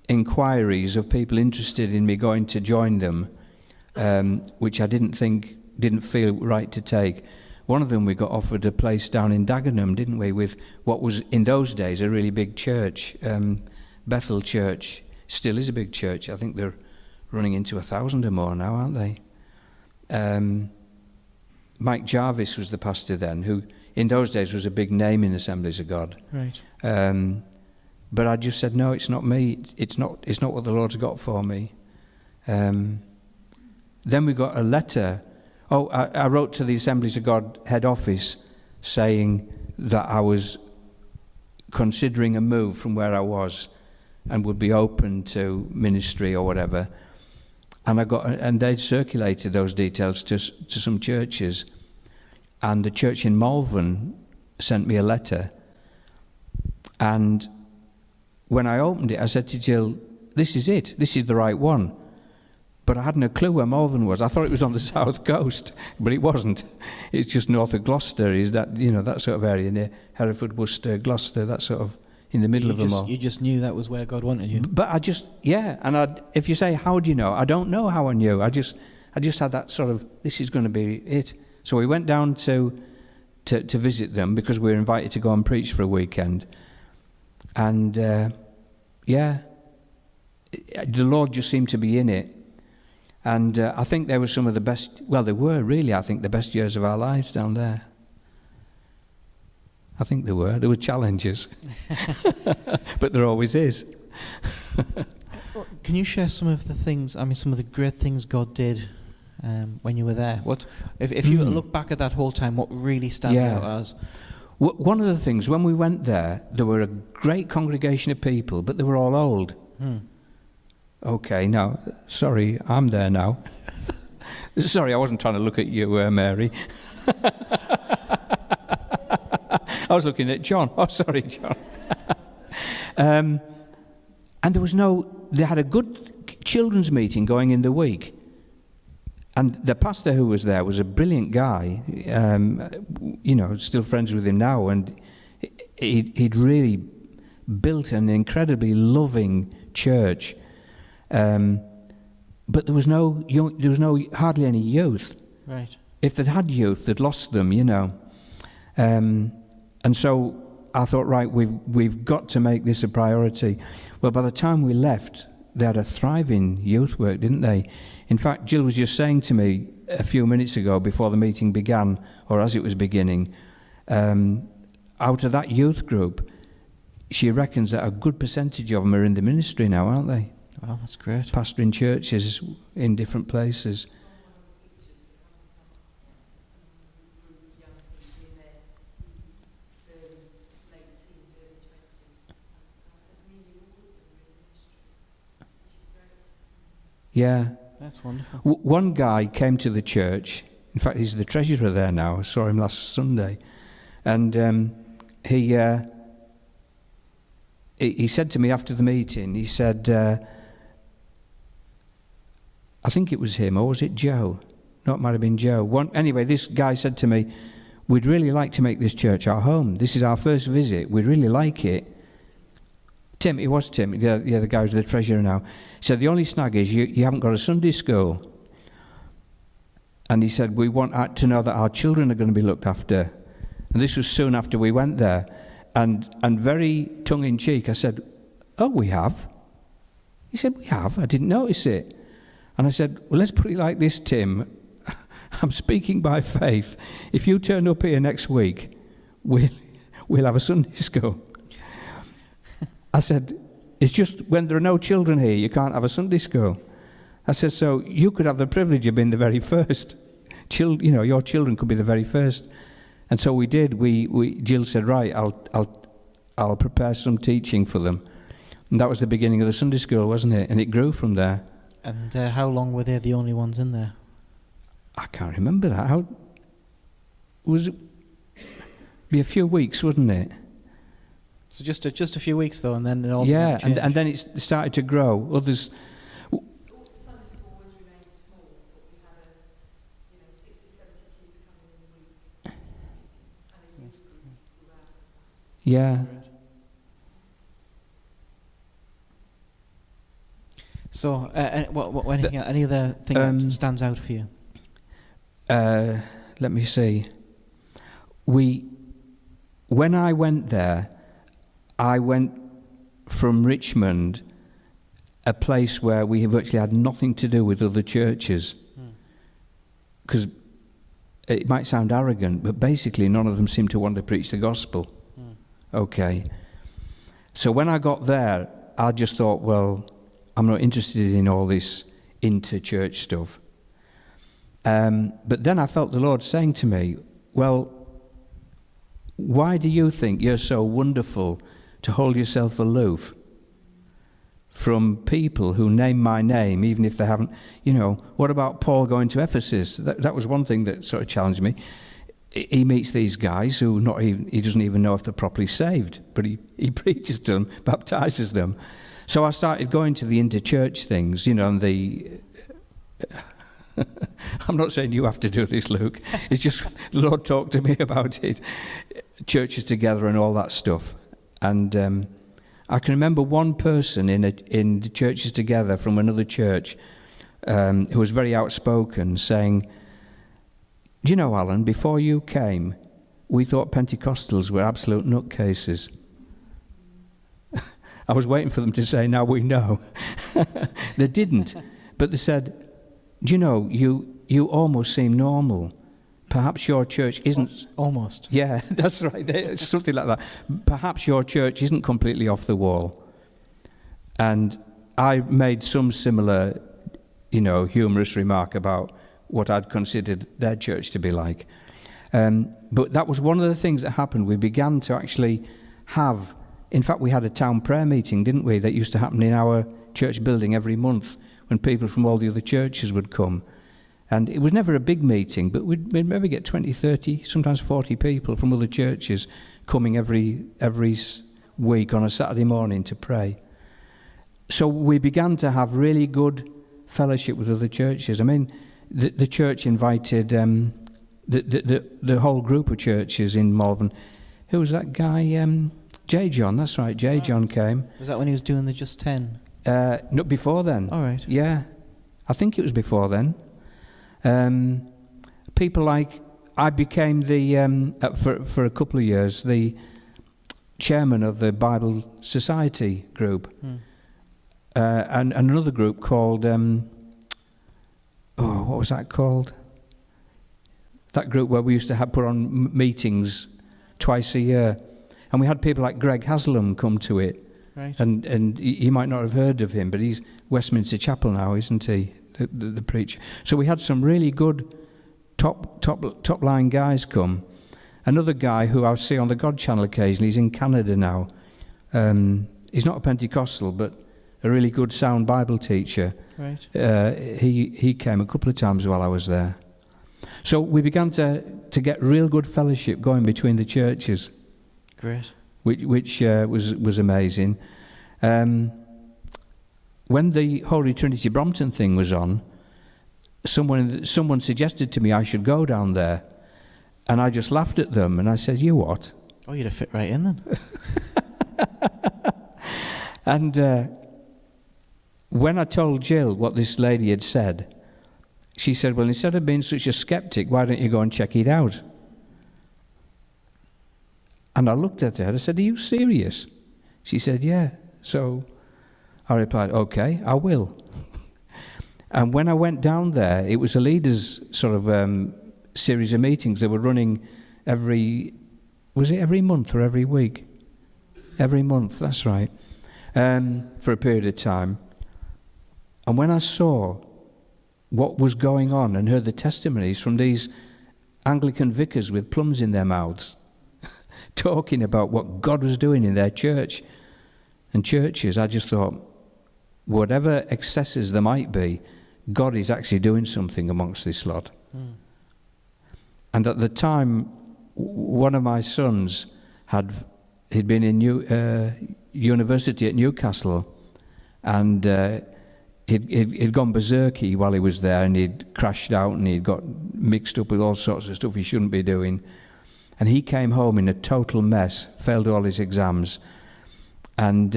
S2: inquiries of people interested in me going to join them, which I didn't feel right to take. One of them, we got offered a place down in Dagenham, didn't we, with what was in those days a really big church, Bethel Church. Still is a big church. I think they're running into 1,000 or more now, aren't they? Mike Jarvis was the pastor then, who in those days was a big name in Assemblies of God.
S1: Right.
S2: But I just said, no, it's not me. It's not what the Lord's got for me. Then we got a letter. I wrote to the Assemblies of God head office saying that I was considering a move from where I was and would be open to ministry or whatever. And they'd circulated those details to some churches. And the church in Morevan sent me a letter. And when I opened it, I said to Jill, this is it. This is the right one. But I hadn't a clue where Morevan was. I thought it was on the south coast, but it wasn't. It's just north of Gloucester. Is that, that sort of area near Hereford, Worcester, Gloucester, that sort of in the middle of them all.
S1: You just knew that was where God wanted you.
S2: But I just, and if you say, how do you know? I don't know how I knew. I just had that sort of, this is going to be it. So we went down to visit them because we were invited to go and preach for a weekend. And, the Lord just seemed to be in it. And I think they were some of the best, they were really, I think, the best years of our lives down there. I think there were. There were challenges. But there always is.
S1: Can you share some of the things, some of the great things God did when you were there? What, if you look back at that whole time, what really stands out as?
S2: One of the things, when we went there were a great congregation of people, but they were all old. Okay, now, sorry, I'm there now. Sorry, I wasn't trying to look at you, Mary. I was looking at John. Oh, sorry, John. And they had a good children's meeting going in the week. And the pastor who was there was a brilliant guy, still friends with him now, and he'd really built an incredibly loving church. But there was hardly any youth.
S1: Right.
S2: If they'd had youth, they'd lost them, And so I thought, right, we've got to make this a priority. Well, by the time we left, they had a thriving youth work, didn't they? In fact, Jill was just saying to me a few minutes ago before the meeting began, or as it was beginning, out of that youth group, she reckons that a good percentage of them are in the ministry now, aren't they?
S1: Wow, that's great.
S2: Pastoring churches in different places. Yeah.
S1: That's wonderful.
S2: One guy came to the church. In fact, he's the treasurer there now. I saw him last Sunday. And he said to me after the meeting, he said, I think it was him, or was it Joe? No, it might have been Joe. Anyway, this guy said to me, we'd really like to make this church our home. This is our first visit. We'd really like it. Tim, it was Tim, yeah, the guy who's the treasurer now. He said, the only snag is you haven't got a Sunday school. And he said, we want to know that our children are going to be looked after. And this was soon after we went there. And very tongue-in-cheek, I said, oh, we have? He said, we have. I didn't notice it. And I said, well, let's put it like this, Tim. I'm speaking by faith. If you turn up here next week, we'll have a Sunday school. I said, it's just when there are no children here, you can't have a Sunday school. I said, so you could have the privilege of being the very first. Your children could be the very first. And so we did. Jill said, right, I'll prepare some teaching for them. And that was the beginning of the Sunday school, wasn't it? And it grew from there.
S1: And how long were they the only ones in there?
S2: I can't remember that. How was it? Be a few weeks, wouldn't it?
S1: So just a few weeks though, and then it all
S2: yeah, and then it started to grow. Others.
S3: Sunday school always remained small, but we had 60, 70 kids coming in a week, and a youth group grew out.
S2: Yeah.
S1: So, any other thing that stands out for you?
S2: Let me see. When I went there, I went from Richmond, a place where we virtually had nothing to do with other churches. Because it might sound arrogant, but basically none of them seemed to want to preach the gospel. Okay. So when I got there, I just thought, well, I'm not interested in all this inter-church stuff. But then I felt the Lord saying to me, well, why do you think you're so wonderful to hold yourself aloof from people who name my name, even if they haven't, what about Paul going to Ephesus? That was one thing that sort of challenged me. He meets these guys who he doesn't even know if they're properly saved, but he preaches to them, baptizes them. So I started going to the inter-church things, and I'm not saying you have to do this, Luke. It's just the Lord talked to me about it. Churches together and all that stuff. And I can remember one person in the churches together from another church who was very outspoken, saying, do you know, Alan, before you came, we thought Pentecostals were absolute nutcases. I was waiting for them to say, now we know. They didn't. But they said, do you know, you almost seem normal. Perhaps your church isn't...
S1: Almost. Yeah,
S2: that's right. It's something like that. Perhaps your church isn't completely off the wall. And I made some similar, humorous remark about what I'd considered their church to be like. But that was one of the things that happened. We began to actually have... In fact, we had a town prayer meeting, didn't we, that used to happen in our church building every month when people from all the other churches would come. And it was never a big meeting, but we'd maybe get 20, 30, sometimes 40 people from other churches coming every week on a Saturday morning to pray. So we began to have really good fellowship with other churches. I mean, the church invited the whole group of churches in Morevan. Who was that guy? J. John, that's right. J. John came.
S1: Was that when he was doing the Just 10?
S2: No, before then.
S1: All right.
S2: Yeah, I think it was before then. People like, I became for a couple of years, the chairman of the Bible Society group. And another group called, what was that called? That group where we used to put on meetings twice a year. And we had people like Greg Haslam come to it.
S1: Right.
S2: And you might not have heard of him, but he's Westminster Chapel now, isn't he? The preacher. So we had some really good top line guys come. Another guy who I see on the God Channel occasionally, he's in Canada now. He's not a Pentecostal, but a really good sound Bible teacher.
S1: Right.
S2: He came a couple of times while I was there. So we began to get real good fellowship going between the churches.
S1: Great.
S2: Which was amazing. When the Holy Trinity Brompton thing was on, someone suggested to me I should go down there, and I just laughed at them, and I said, "You what?"
S1: Oh, you'd have fit right in then.
S2: And when I told Jill what this lady had said, she said, well, instead of being such a skeptic, why don't you go and check it out? And I looked at her and I said, are you serious? She said, yeah. So I replied, okay, I will. And when I went down there, it was a leaders' sort of series of meetings. They were running was it every month or every week? Every month, that's right, for a period of time. And when I saw what was going on and heard the testimonies from these Anglican vicars with plums in their mouths, talking about what God was doing in their church and churches, I just thought, whatever excesses there might be, God is actually doing something amongst this lot. And at the time, one of my sons he'd been in university at Newcastle, and he'd gone berserky while he was there, and he'd crashed out, and he'd got mixed up with all sorts of stuff he shouldn't be doing. And he came home in a total mess, failed all his exams, and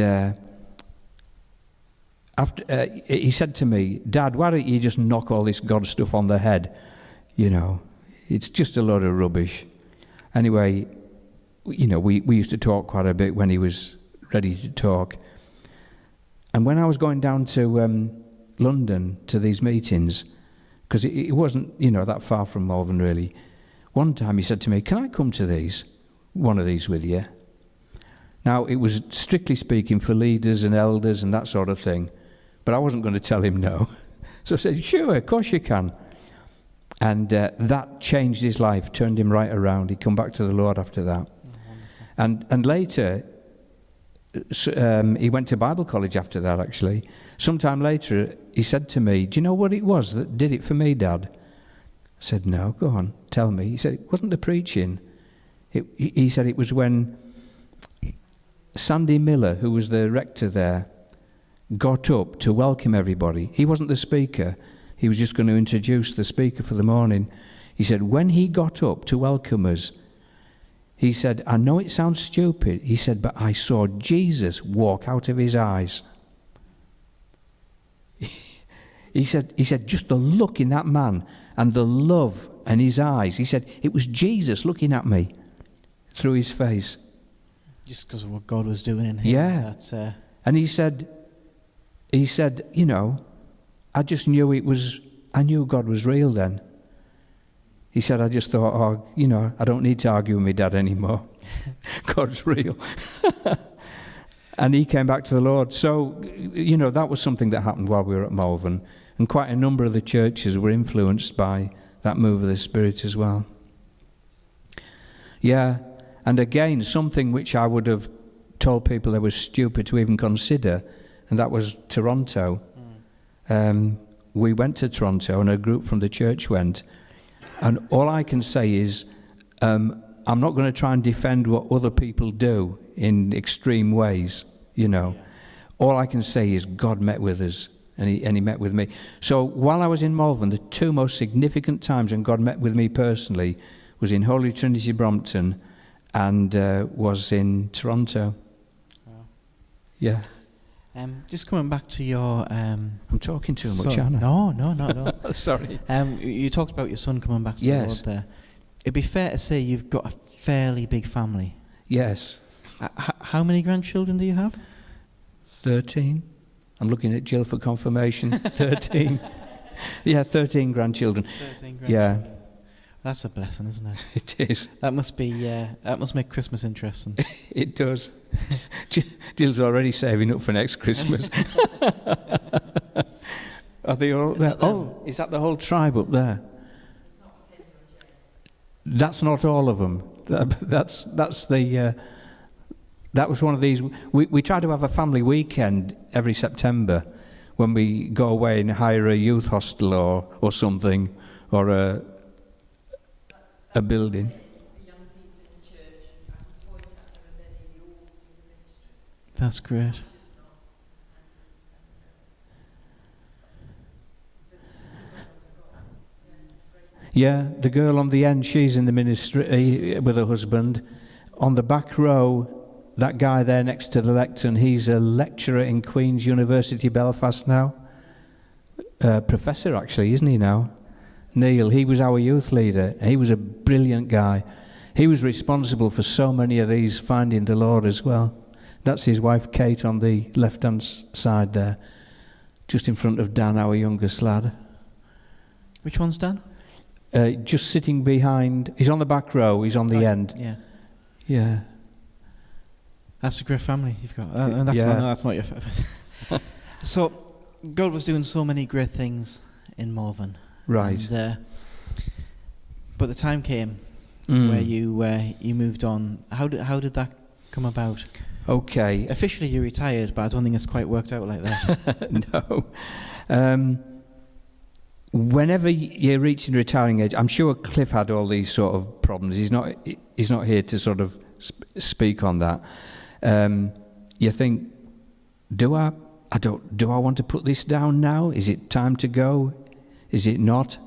S2: he said to me, Dad, why don't you just knock all this God stuff on the head? You know, it's just a load of rubbish. Anyway, you know, we used to talk quite a bit when he was ready to talk. And when I was going down to London to these meetings, because it wasn't, you know, that far from Morevan really, one time he said to me, can I come to one of these with you? Now, it was strictly speaking for leaders and elders and that sort of thing, but I wasn't going to tell him no. So I said, sure, of course you can. And that changed his life, turned him right around. He'd come back to the Lord after that. And later, he went to Bible college after that, actually. Sometime later, he said to me, do you know what it was that did it for me, Dad? I said, no, go on, tell me. He said, it wasn't the preaching. He said it was when Sandy Miller, who was the rector there, got up to welcome everybody. He wasn't the speaker. He was just going to introduce the speaker for the morning. He said, when he got up to welcome us, he said, I know it sounds stupid. He said, but I saw Jesus walk out of his eyes. He said, just the look in that man and the love in his eyes. He said, it was Jesus looking at me through his face.
S1: Just because of what God was doing in him.
S2: Yeah. And he said, you know, I just knew I knew God was real then. He said, I just thought, oh, you know, I don't need to argue with my dad anymore. God's real. And he came back to the Lord. So, you know, that was something that happened while we were at Morevan. And quite a number of the churches were influenced by that move of the Spirit as well. Yeah. And again, something which I would have told people they were stupid to even consider, and that was Toronto. We went to Toronto, and a group from the church went. And all I can say is, I'm not going to try and defend what other people do in extreme ways, you know. Yeah. All I can say is God met with us, and he met with me. So while I was in Morevan, the two most significant times when God met with me personally was in Holy Trinity Brompton and was in Toronto. Wow. Yeah.
S1: Just coming back to your...
S2: I'm talking too much, aren't I?
S1: No, no.
S2: Sorry.
S1: You talked about your son coming back to the Lord there. It'd be fair to say you've got a fairly big family.
S2: Yes.
S1: How many grandchildren do you have?
S2: 13. I'm looking at Jill for confirmation. 13. Yeah, 13 grandchildren. 13 grandchildren. Yeah.
S1: That's a blessing, isn't it?
S2: It is.
S1: That must make Christmas interesting.
S2: It does. Jill's already saving up for next Christmas. Are they all there? Oh, is that the whole tribe up there? That's not all of them. That's the. That was one of these. We try to have a family weekend every September when we go away and hire a youth hostel or something, or a building.
S1: That's great.
S2: Yeah, the girl on the end, she's in the ministry with her husband. On the back row, that guy there next to the lectern, he's a lecturer in Queen's University Belfast now. Professor, actually, isn't he now? Neil, he was our youth leader. He was a brilliant guy. He was responsible for so many of these finding the Lord as well. That's his wife, Kate, on the left-hand side there, just in front of Dan, our youngest lad.
S1: Which one's Dan?
S2: Just sitting behind. He's on the back row. He's on the end.
S1: Yeah.
S2: Yeah.
S1: That's a great family you've got. That's not your family. So, God was doing so many great things in Morevan.
S2: Right.
S1: And, but the time came where you moved on. How did that come about?
S2: Okay.
S1: Officially you retired, but I don't think it's quite worked out like that.
S2: No. Whenever you're reaching retiring age, I'm sure Cliff had all these sort of problems. He's not here to sort of speak on that. You think, do I want to put this down now? Is it time to go? Is it not?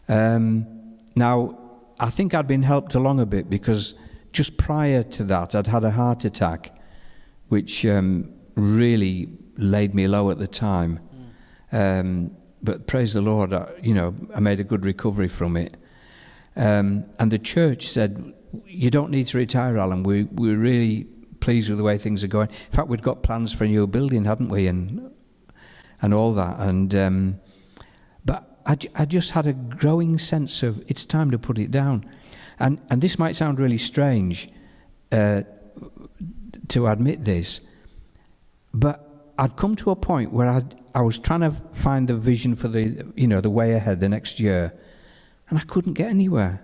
S2: Now, I think I'd been helped along a bit because just prior to that, I'd had a heart attack, which really laid me low at the time. But praise the Lord, I made a good recovery from it. And the church said, you don't need to retire, Alan. We're really pleased with the way things are going. In fact, we'd got plans for a new building, hadn't we, and all that. And but I just had a growing sense of it's time to put it down. And this might sound really strange to admit this, but I'd come to a point where I was trying to find the vision for the way ahead the next year, and I couldn't get anywhere.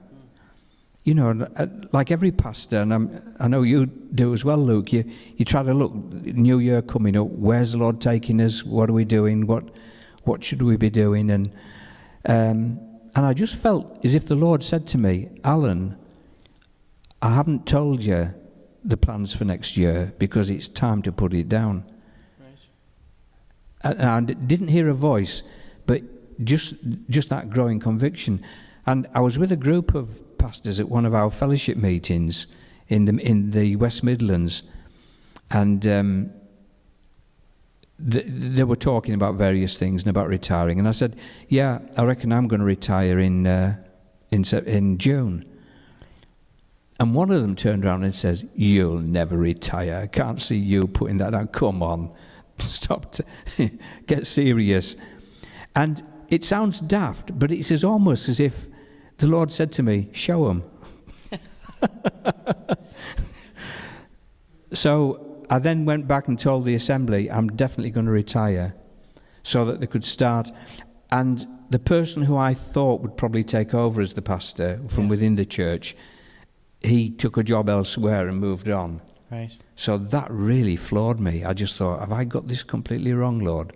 S2: Like every pastor, and I know you do as well, Luke, you try to look, new year coming up, where's the Lord taking us, what are we doing, what should we be doing, and I just felt as if the Lord said to me, Alan, I haven't told you the plans for next year because it's time to put it down. Right. And I didn't hear a voice, but just that growing conviction. And I was with a group of pastors at one of our fellowship meetings in the West Midlands, and they were talking about various things and about retiring. And I said, "Yeah, I reckon I'm going to retire in June." And one of them turned around and says, "You'll never retire. I can't see you putting that down. Come on, stop. Get serious." And it sounds daft, but it's almost as if the Lord said to me, "Show them." So I then went back and told the assembly, I'm definitely going to retire, so that they could start. And the person who I thought would probably take over as the pastor from within the church, he took a job elsewhere and moved on.
S1: Right.
S2: So that really floored me. I just thought, have I got this completely wrong, Lord?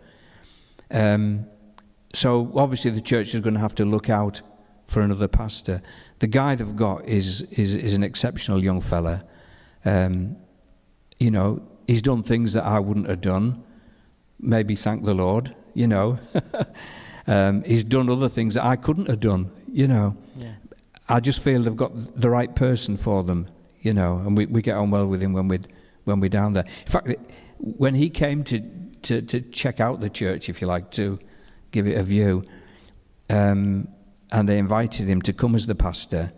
S2: So obviously the church is going to have to look out for another pastor. The guy they've got is an exceptional young fella. He's done things that I wouldn't have done. Maybe thank the Lord, He's done other things that I couldn't have done, Yeah. I just feel they've got the right person for them, and we get on well with him when we're down there. In fact, when he came to check out the church, if you like, to give it a view, and they invited him to come as the pastor,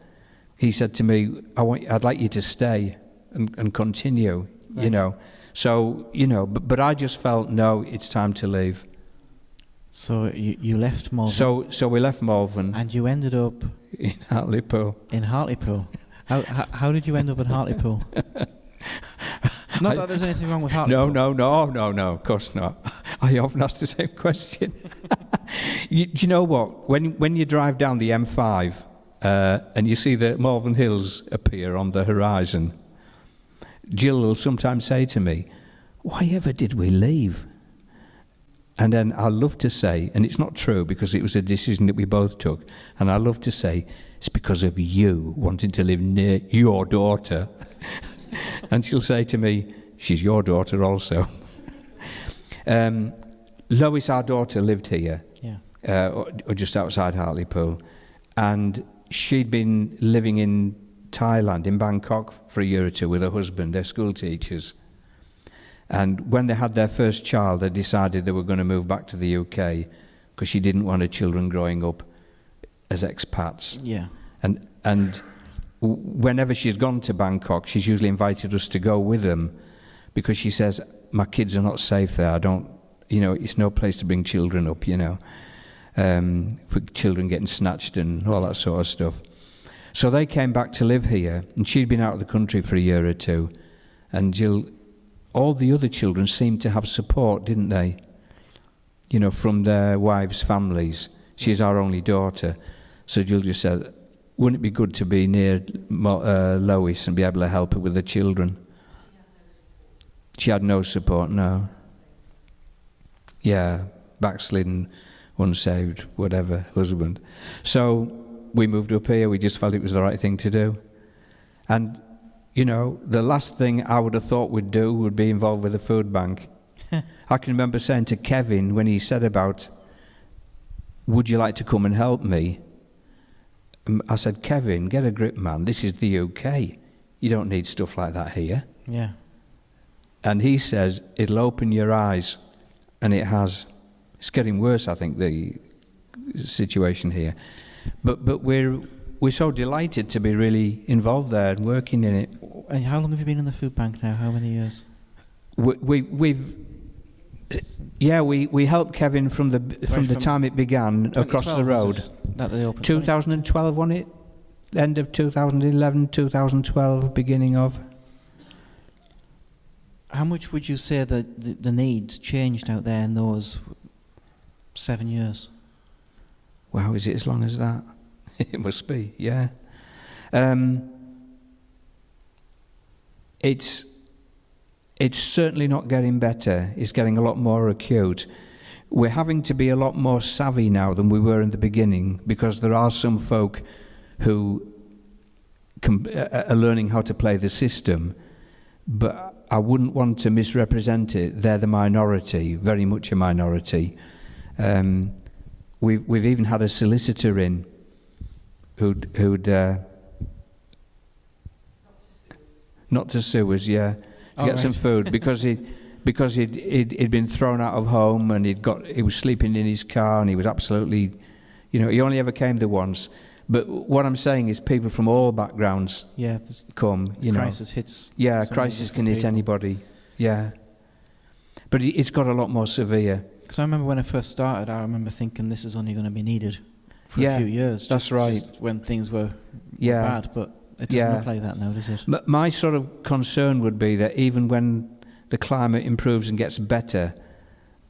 S2: he said to me, I'd like you to stay and continue,
S1: right.
S2: So, but I just felt, no, it's time to leave.
S1: So you left Morevan.
S2: So we left Morevan.
S1: And you ended up
S2: in Hartlepool.
S1: In Hartlepool. How did you end up in Hartlepool? Not that there's anything wrong with Hartlepool.
S2: No, of course not. I often ask the same question. Do you know what? When you drive down the M5 and you see the Morevan Hills appear on the horizon, Jill will sometimes say to me, why ever did we leave? And then I love to say, and it's not true because it was a decision that we both took, and I love to say, it's because of you wanting to live near your daughter. And she'll say to me, she's your daughter also. Lois, our daughter, lived here, or just outside Hartlepool, and she'd been living in Thailand, in Bangkok, for a year or two with her husband. They're school teachers. And when they had their first child, they decided they were going to move back to the UK because she didn't want her children growing up as expats.
S1: Yeah.
S2: And whenever she's gone to Bangkok, she's usually invited us to go with them because she says, my kids are not safe there. It's no place to bring children up, for children getting snatched and all that sort of stuff. So they came back to live here, and she'd been out of the country for a year or two, and all the other children seemed to have support, didn't they? From their wives' families. She's our only daughter. So Jill just said, wouldn't it be good to be near Lois and be able to help her with the children? She had no support, no. Yeah, backslidden, unsaved, whatever, husband. So we moved up here. We just felt it was the right thing to do. And, the last thing I would have thought we'd do would be involved with the food bank. I can remember saying to Kevin when he said about, would you like to come and help me? I said, Kevin, get a grip, man. This is the UK. You don't need stuff like that here.
S1: Yeah. And
S2: he says, it'll open your eyes. And it has. It's getting worse, I think, the situation here. But we're so delighted to be really involved there and working in it.
S1: And how long have you been in the food bank now? How many years?
S2: We helped Kevin from the time it began across the road.
S1: That they opened
S2: 2012, wasn't it? End of 2011, 2012, beginning of.
S1: How much would you say that the needs changed out there in those 7 years?
S2: Wow, is it as long as that? It must be, yeah. It's certainly not getting better. It's getting a lot more acute. We're having to be a lot more savvy now than we were in the beginning, because there are some folk who are learning how to play the system, but I wouldn't want to misrepresent it. They're the minority, very much a minority. We've even had a solicitor in who'd not to sue us, yeah, to get some food because he'd been thrown out of home, and he was sleeping in his car, and he was absolutely, he only ever came there once. But what I'm saying is people from all backgrounds come,
S1: Crisis hits.
S2: Yeah, crisis can hit anybody, yeah. But it's got a lot more severe.
S1: Because I remember when I first started, I remember thinking this is only going to be needed for a few years.
S2: That's right.
S1: Just when things were bad, but it doesn't look like that now, does it?
S2: My sort of concern would be that even when the climate improves and gets better,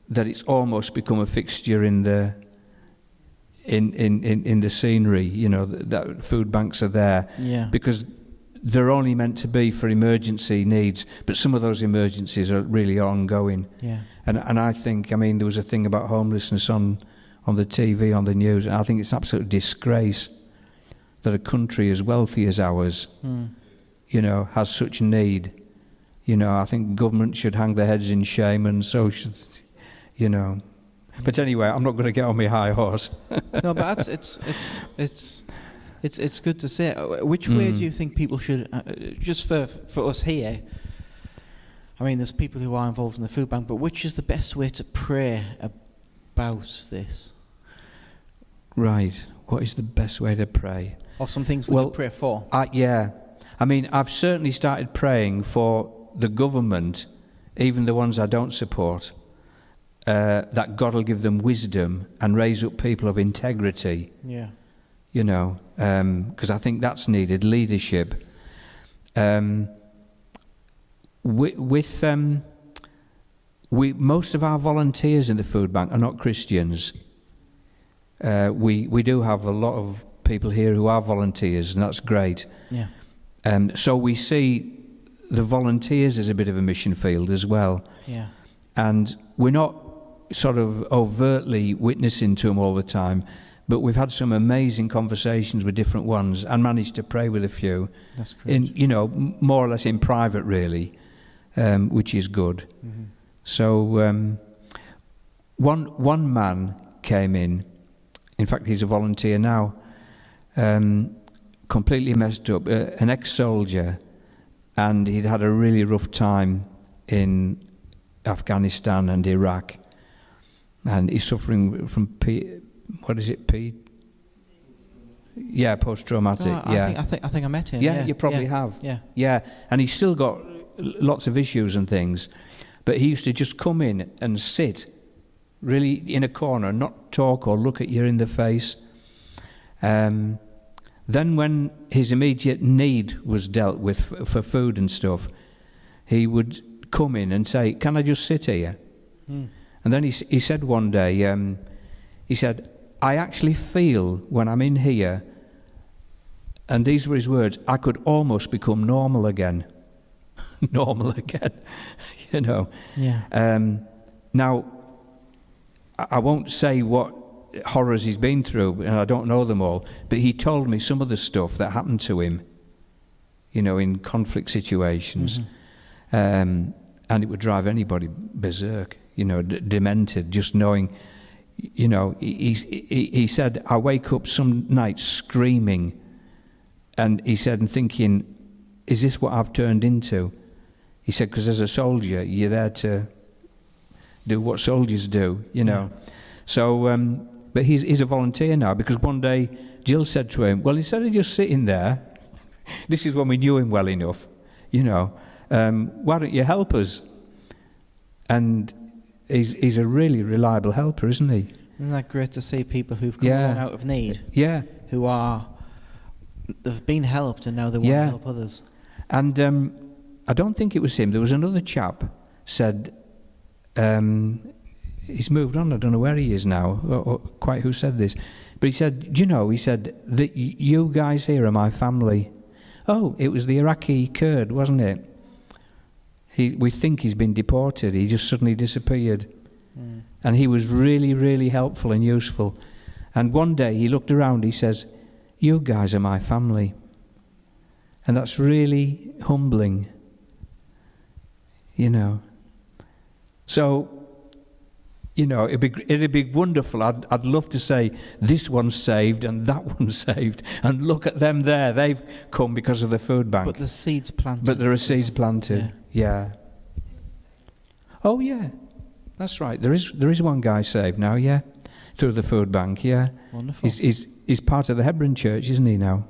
S2: that it's almost become a fixture in the scenery, that food banks are there.
S1: Yeah.
S2: Because they're only meant to be for emergency needs, but some of those emergencies are really ongoing.
S1: Yeah.
S2: And I think, there was a thing about homelessness on the TV, on the news, and I think it's an absolute disgrace that a country as wealthy as ours, has such need. I think government should hang their heads in shame, and so should, But anyway, I'm not going to get on my high horse.
S1: No, but it's good to say. Which way do you think people should, just for us here, there's people who are involved in the food bank, but which is the best way to pray about this? Right. What is the best way to pray? Or some things we can pray for?
S2: I've certainly started praying for the government, even the ones I don't support, that God will give them wisdom and raise up people of integrity.
S1: Yeah.
S2: Because I think that's needed, leadership. Most of our volunteers in the food bank are not Christians. We do have a lot of people here who are volunteers, and that's great.
S1: Yeah.
S2: So we see the volunteers as a bit of a mission field as well.
S1: Yeah.
S2: And we're not sort of overtly witnessing to them all the time, but we've had some amazing conversations with different ones and managed to pray with a few.
S1: That's great.
S2: More or less in private, really, which is good.
S1: Mm-hmm.
S2: So one man came in fact he's a volunteer now, completely messed up, an ex-soldier, and he'd had a really rough time in Afghanistan and Iraq, and he's suffering from post-traumatic.
S1: I think I met him.
S2: Yeah, you probably have.
S1: Yeah,
S2: and he's still got lots of issues and things, but he used to just come in and sit really in a corner, not talk or look at you in the face. Then when his immediate need was dealt with for food and stuff, he would come in and say, "Can I just sit here?" And then he said one day, he said, "I actually feel when I'm in here," and these were his words, "I could almost become normal again." Normal again, you know.
S1: Yeah.
S2: Now, I won't say what horrors he's been through, and I don't know them all, but he told me some of the stuff that happened to him, you know, in conflict situations. And it would drive anybody berserk, you know, demented, just knowing, you know. He said, "I wake up some nights screaming," and he said, and thinking, "Is this what I've turned into?" He said, "Because as a soldier, you're there to do what soldiers do, you know." Yeah. So, but he's a volunteer now, because one day Jill said to him, "Well, instead of just sitting there," this is when we knew him well enough, you know, "why don't you help us?" And he's a really reliable helper, isn't he?
S1: Isn't that great to see people who've come along out of need?
S2: Yeah.
S1: They've been helped and now they want to help others.
S2: And I don't think it was him. There was another chap said, he's moved on, I don't know where he is now, or quite who said this, but he said, "Do you know," he said, "that you guys here are my family." Oh, it was the Iraqi Kurd, wasn't it? We think he's been deported. He just suddenly disappeared. And he was really, really helpful and useful. And one day he looked around, he says, "You guys are my family." And that's really humbling, you know. So, you know, it'd be wonderful. I'd love to say this one's saved and that one's saved, and look at them there. They've come because of the food bank.
S1: But the seeds planted.
S2: But there are seeds planted. Yeah. Oh yeah, that's right. There is one guy saved now. Yeah, through the food bank. Yeah.
S1: Wonderful.
S2: He's part of the Hebron Church, isn't he now?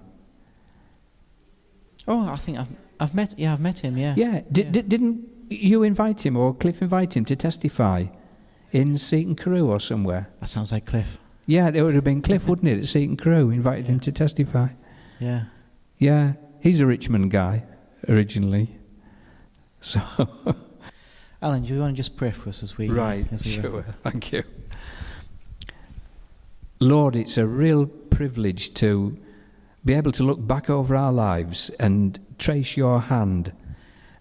S1: Oh, I think I've met him. Yeah.
S2: Yeah. Didn't you invite him, or Cliff invite him to testify in Seaton Carew or somewhere?
S1: That sounds like Cliff. Yeah,
S2: it would have been Cliff, wouldn't it, at Seaton Carew, invited him to testify.
S1: Yeah.
S2: Yeah, he's a Richmond guy, originally. So...
S1: Alan, do you want to just pray for us as we...
S2: Right, sure, thank you. Lord, it's a real privilege to be able to look back over our lives and trace your hand.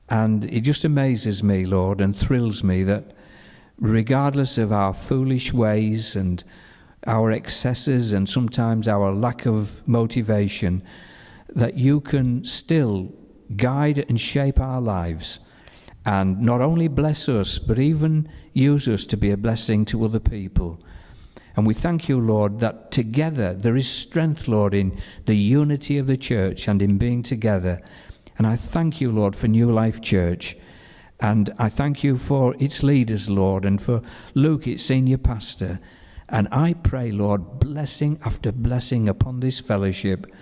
S2: And it just amazes me, Lord, and thrills me that regardless of our foolish ways and our excesses and sometimes our lack of motivation, that you can still guide and shape our lives and not only bless us, but even use us to be a blessing to other people. And we thank you, Lord, that together there is strength, Lord, in the unity of the church and in being together. And I thank you, Lord, for New Life Church. And I thank you for its leaders, Lord, and for Luke, its senior pastor. And I pray, Lord, blessing after blessing upon this fellowship.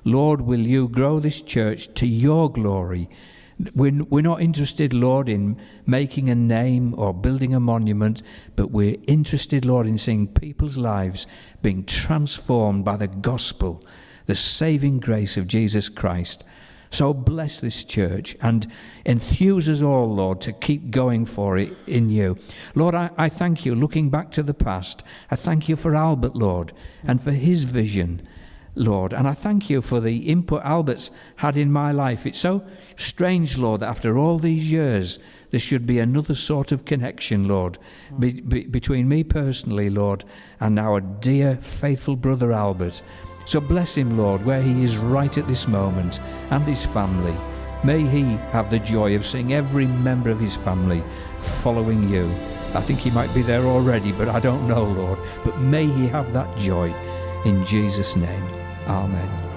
S2: Lord, will you grow this church to your glory? We're not interested, Lord, in making a name or building a monument, but we're interested, Lord, in seeing people's lives being transformed by the gospel, the saving grace of Jesus Christ. So bless this church and enthuse us all, Lord, to keep going for it in you. Lord, I thank you, looking back to the past. I thank you for Albert, Lord, and for his vision, Lord. And I thank you for the input Albert's had in my life. It's so strange, Lord, that after all these years, there should be another sort of connection, Lord, between me personally, Lord, and our dear, faithful brother Albert. So bless him, Lord, where he is right at this moment, and his family. May he have the joy of seeing every member of his family following you. I think he might be there already, but I don't know, Lord. But may he have that joy in Jesus' name. Amen.